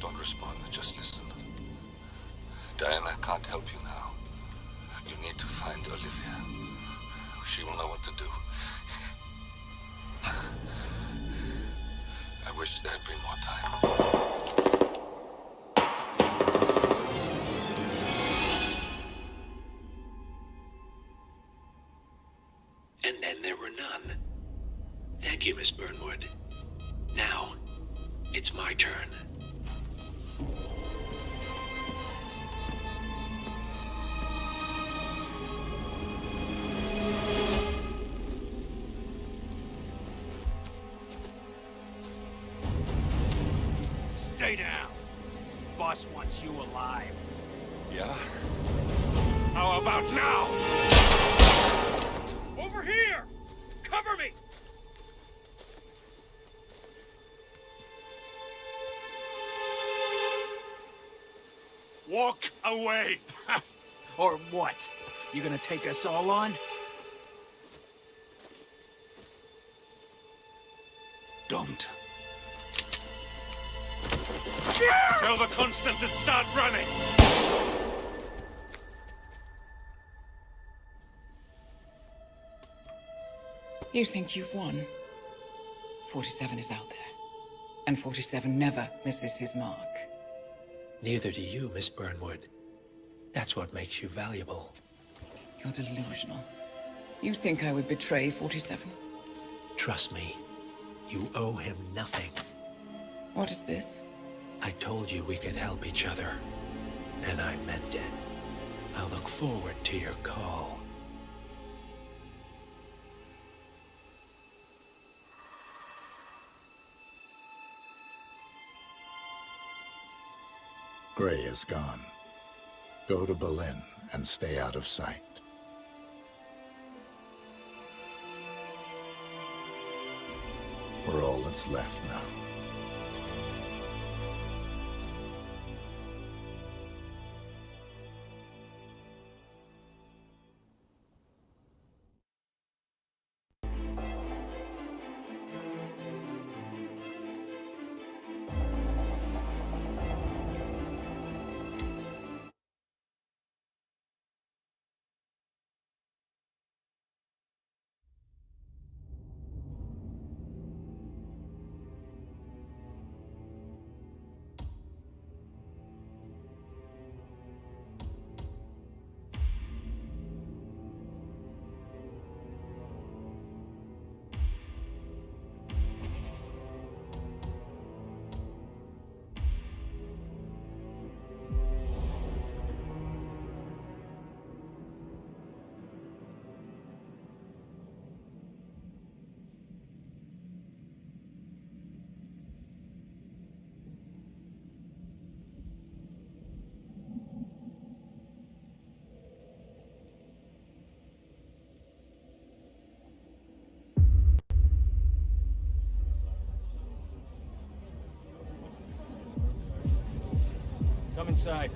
Speaker 1: Don't respond, just listen. Diana can't help you now. You need to find Olivia. She will know what to do. I wish there had been more time.
Speaker 16: And then there were none. Thank you, Miss Burnwood. Now, it's my turn.
Speaker 8: Stay down. Boss wants you alive.
Speaker 1: Yeah?
Speaker 8: How about now? Over here! Cover me! Walk away! Or what? You gonna take us all on?
Speaker 1: Don't.
Speaker 8: Tell the Constant to start running!
Speaker 17: You think you've won? 47 is out there. And 47 never misses his mark.
Speaker 16: Neither do you, Miss Burnwood. That's what makes you valuable.
Speaker 17: You're delusional. You think I would betray 47?
Speaker 16: Trust me, you owe him nothing.
Speaker 17: What is this?
Speaker 16: I told you we could help each other, and I meant it. I'll look forward to your call.
Speaker 15: Gray is gone. Go to Berlin and stay out of sight. We're all that's left now.
Speaker 8: Come inside.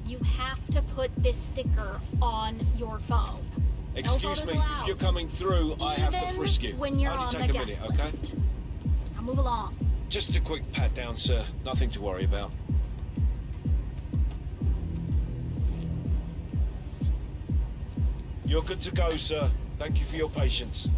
Speaker 9: You have to put this sticker on your phone.
Speaker 4: Excuse me, if you're coming through, I have to frisk you.
Speaker 9: When you're
Speaker 4: Only
Speaker 9: on
Speaker 4: take
Speaker 9: the
Speaker 4: a
Speaker 9: guest
Speaker 4: minute, okay?
Speaker 9: list. Now move along.
Speaker 4: Just a quick pat down, sir. Nothing to worry about. You're good to go, sir. Thank you for your patience.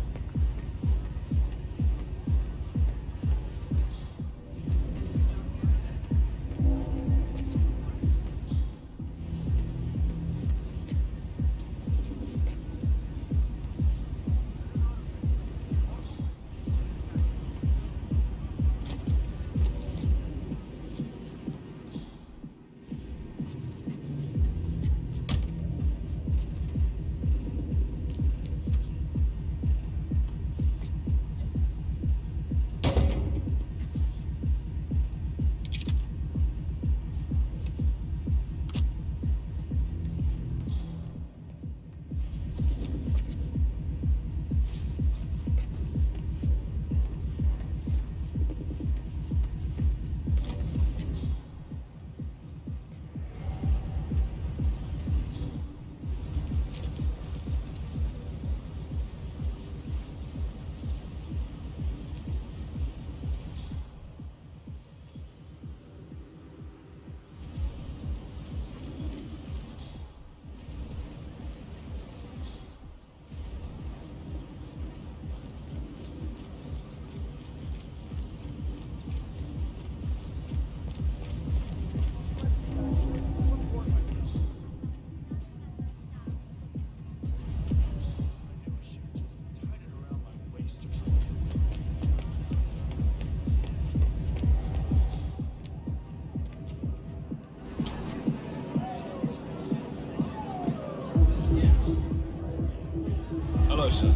Speaker 4: Hello, sir.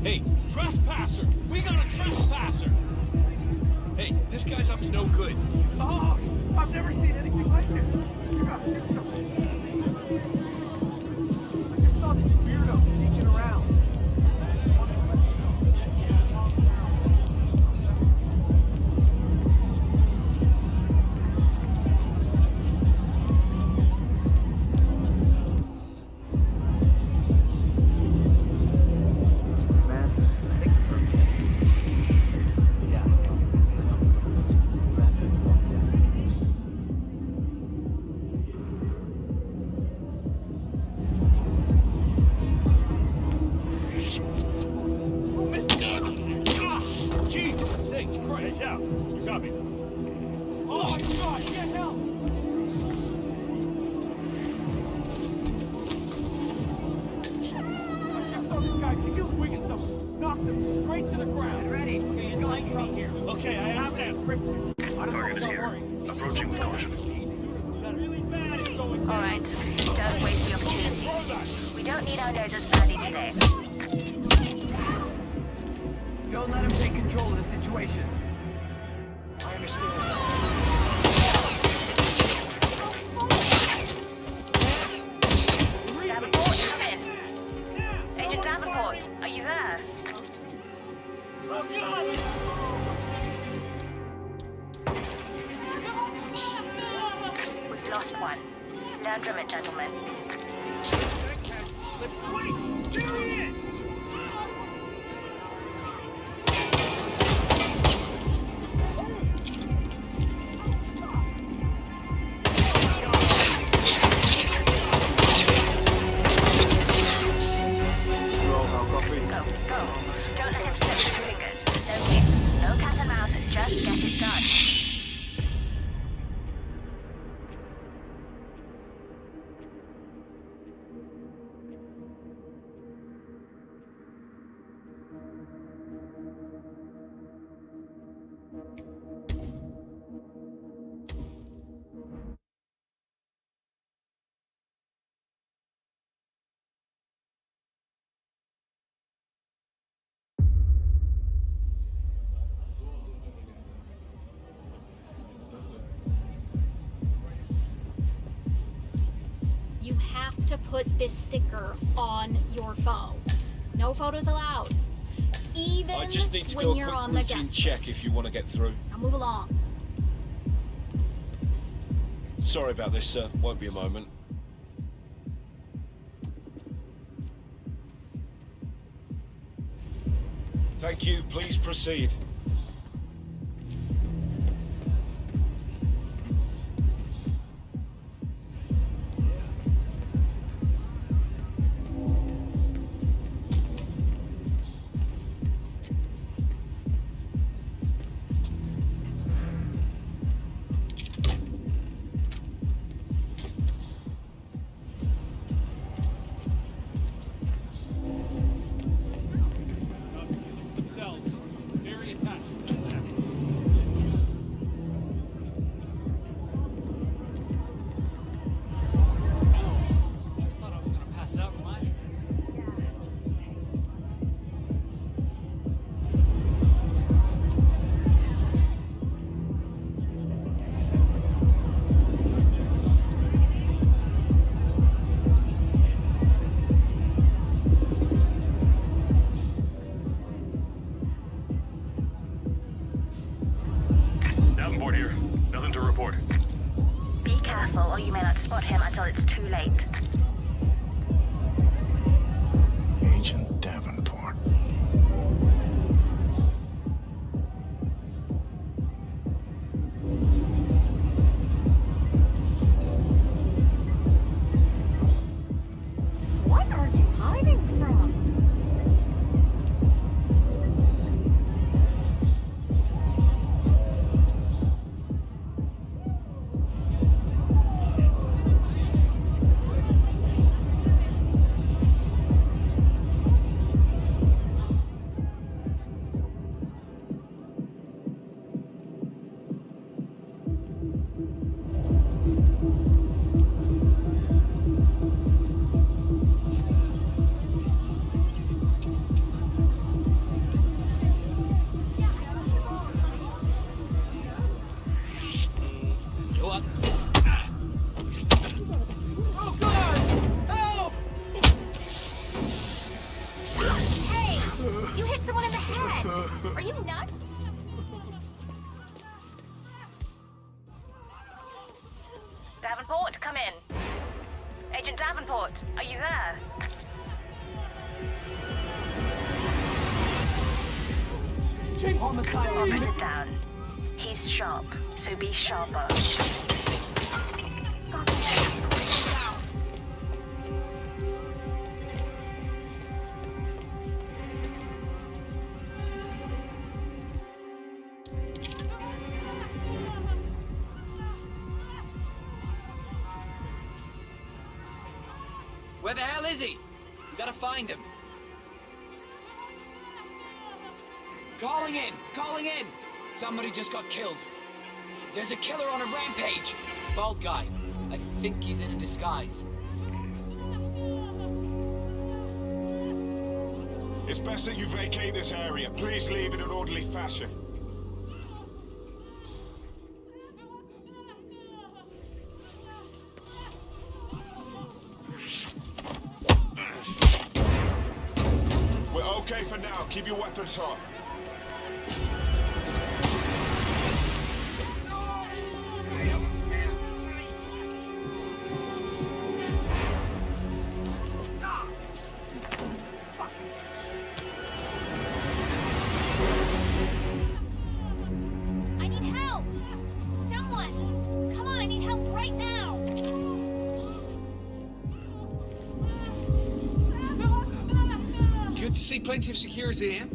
Speaker 8: Hey, trespasser! We got
Speaker 4: guy's up to no good.
Speaker 18: Oh, I've never seen anything like this. I just saw this weirdo sneaking around.
Speaker 9: You have to put this sticker on your phone. No photos allowed. Even
Speaker 4: I just need to
Speaker 9: when
Speaker 4: go a
Speaker 9: you're
Speaker 4: quick
Speaker 9: on the
Speaker 4: routine
Speaker 9: guest
Speaker 4: check
Speaker 9: list.
Speaker 4: if you want to get through.
Speaker 9: Now move along.
Speaker 4: Sorry about this, sir. Won't be a moment. Thank you. Please proceed.
Speaker 14: Or you may not spot him until it's too late.
Speaker 15: Agent Davenport.
Speaker 14: What are you hiding from?
Speaker 3: up.
Speaker 22: Oh God! Help!
Speaker 9: Hey! You hit someone in the head! Are you nuts?
Speaker 14: Davenport, come in. Agent Davenport, are you there? Officer down. He's sharp, so be sharper.
Speaker 3: Where the hell is he? We gotta find him. Calling in! Calling in! Somebody just got killed. There's a killer on a rampage. Bald guy. I think he's in a disguise.
Speaker 5: It's best that you vacate this area. Please leave in an orderly fashion. We're okay for now. Keep your weapons hot.
Speaker 9: I need help! Someone! Come on, I need help right now!
Speaker 2: Good to see plenty of security here.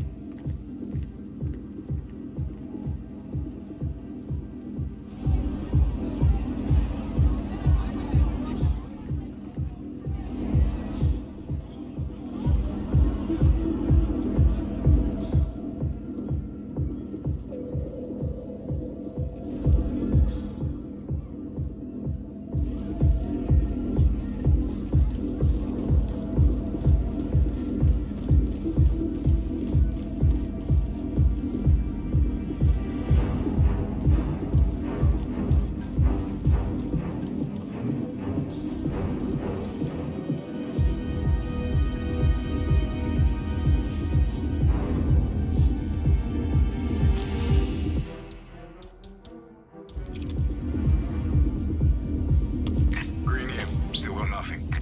Speaker 5: Green here. Still got nothing.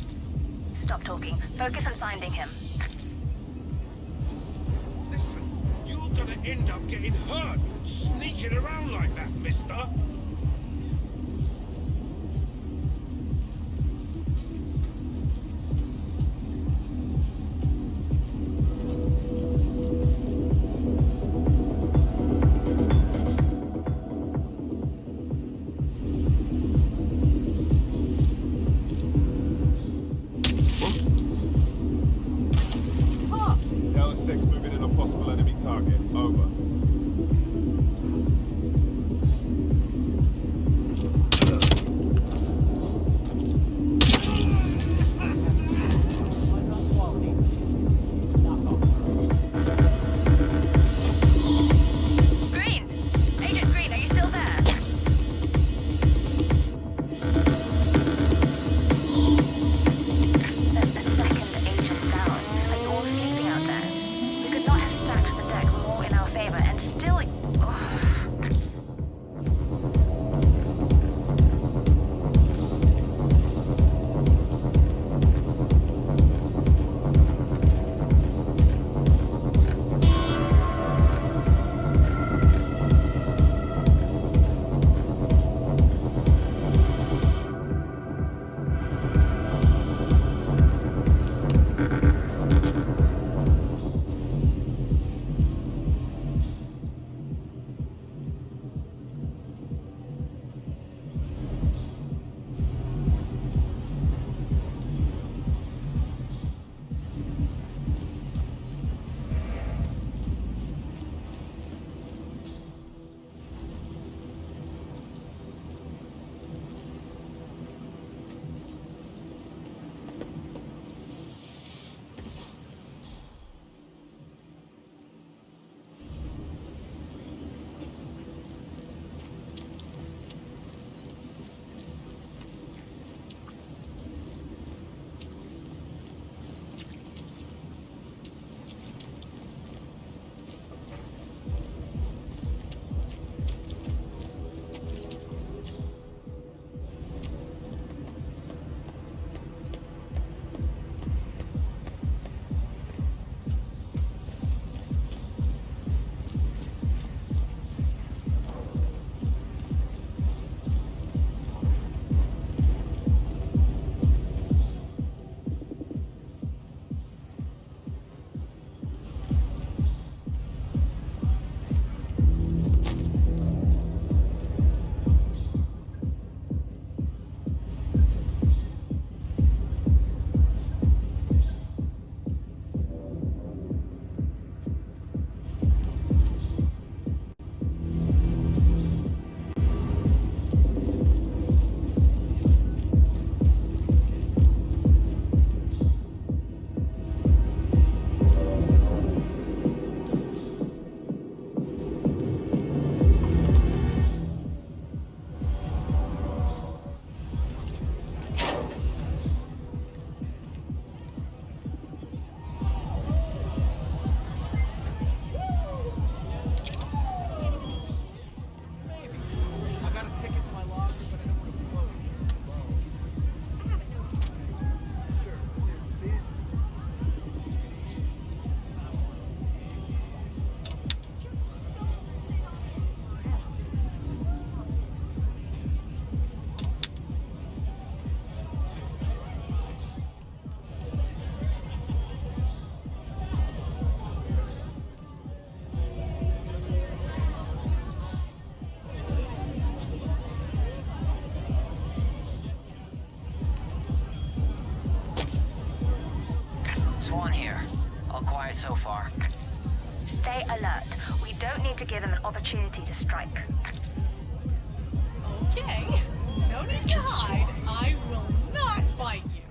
Speaker 14: Stop talking. Focus on finding him.
Speaker 5: Listen, you're gonna end up getting hurt sneaking around like that, mister.
Speaker 6: Delta 6 moving in on possible enemy target. Over.
Speaker 10: 1 here. All quiet so far.
Speaker 14: Stay alert. We don't need to give them an opportunity to strike.
Speaker 21: Okay. No need to hide. I will not fight you.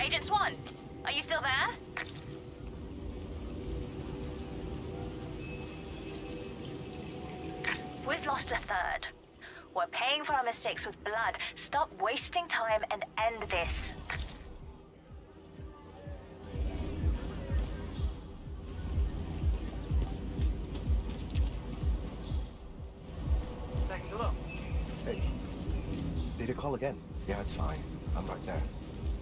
Speaker 14: Agent Swan, are you still there? We've lost a third. We're paying for our mistakes with blood. Stop wasting time and end this.
Speaker 6: Thanks a lot. Hey, did you call again? Yeah, it's fine. I'm right there.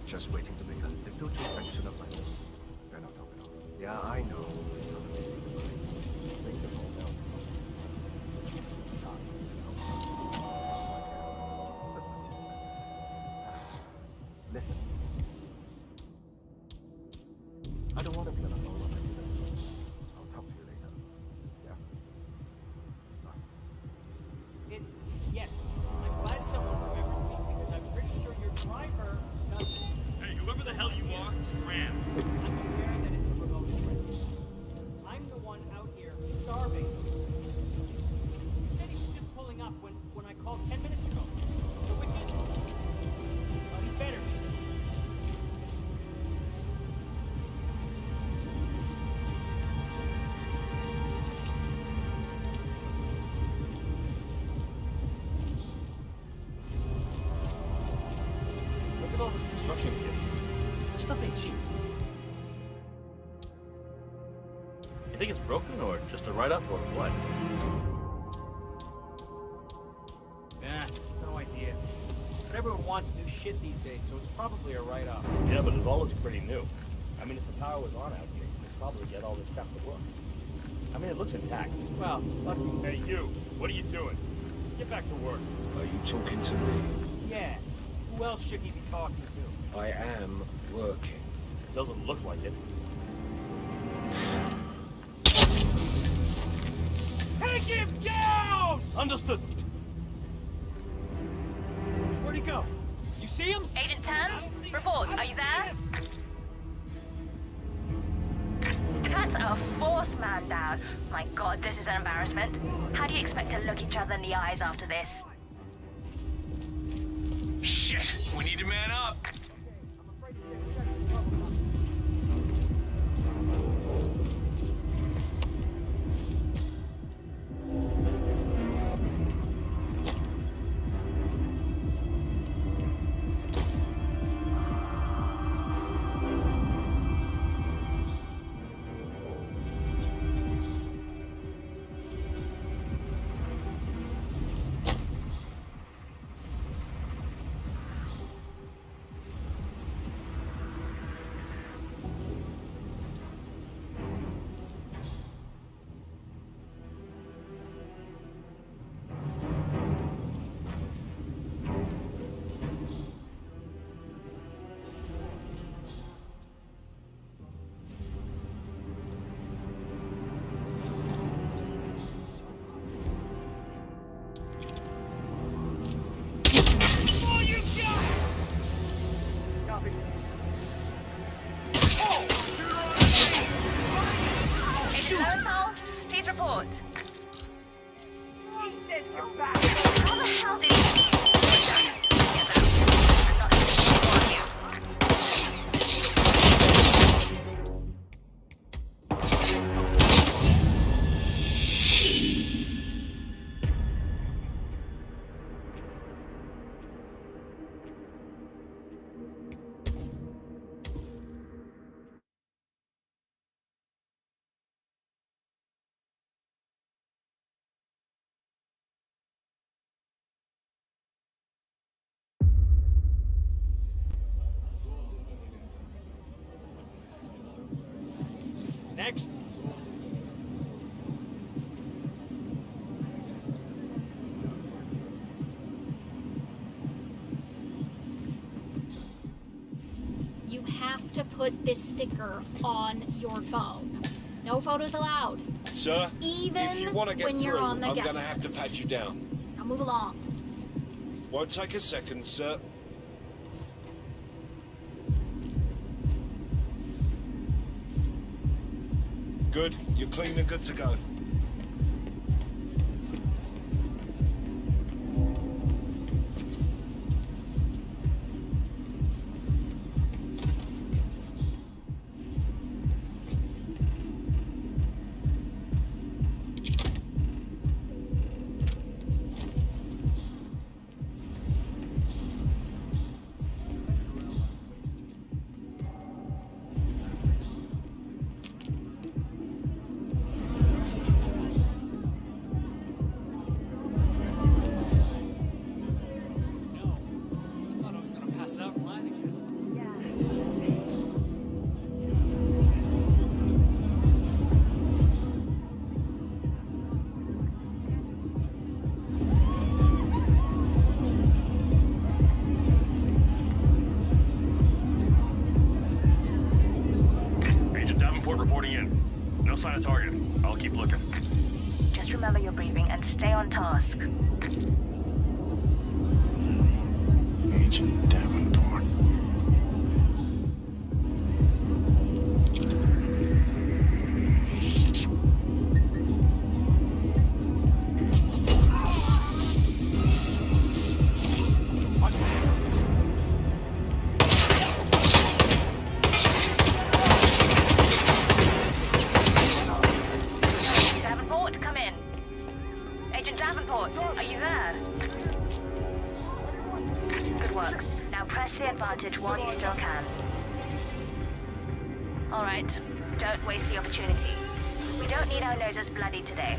Speaker 6: Just waiting to make a little transaction of my own. You're not talking. Yeah, I know. Make the call now. Listen. I don't want to be on the phone. I'll talk to you later. Yeah?
Speaker 18: It's yes. I'm glad someone remembered me because I'm pretty sure your driver doesn't.
Speaker 8: Hey, whoever the hell you are, scram.
Speaker 18: I'm aware that it's a remote address. I'm the one out here starving. You said he was just pulling up when I called 10 minutes ago. So we did. He better be.
Speaker 6: Look at all this construction gear. This stuff ain't cheap.
Speaker 11: You think it's broken or just a write-up or what?
Speaker 18: Nah, no idea. But everyone wants new shit these days, so it's probably a write-off.
Speaker 11: Yeah, but it all looks pretty new. I mean, if the power was on out here, you could probably get all this stuff to work. I mean, it looks intact.
Speaker 18: Well, lucky.
Speaker 8: Hey, you. What are you doing? Get back to work.
Speaker 6: Are you talking to me?
Speaker 18: Yeah. Who else should he be talking to?
Speaker 6: I am working.
Speaker 11: Doesn't look like it.
Speaker 8: Take him down!
Speaker 11: Understood.
Speaker 18: Where'd he go? You see him?
Speaker 14: Agent Tams, report. Are you there? That's our fourth man down. My God, this is an embarrassment. How do you expect to look each other in the eyes after this?
Speaker 8: Shit, we need to man up. next?
Speaker 9: You have to put this sticker on your phone. No photos allowed.
Speaker 4: Sir,
Speaker 9: Even
Speaker 4: if you want to get
Speaker 9: when you're
Speaker 4: through,
Speaker 9: on the
Speaker 4: I'm
Speaker 9: guest
Speaker 4: gonna have to
Speaker 9: list.
Speaker 4: pat you down.
Speaker 9: Now move along.
Speaker 4: Won't take a second, sir. Good. You're clean and good to go.
Speaker 12: Reporting in. No sign of target. I'll keep looking.
Speaker 14: Just remember your briefing and stay on task.
Speaker 15: Agent Davenport.
Speaker 14: Davenport, come in. Agent Davenport, are you there? Good work. Now press the advantage while you still can. All right, don't waste the opportunity. We don't need our noses bloody today.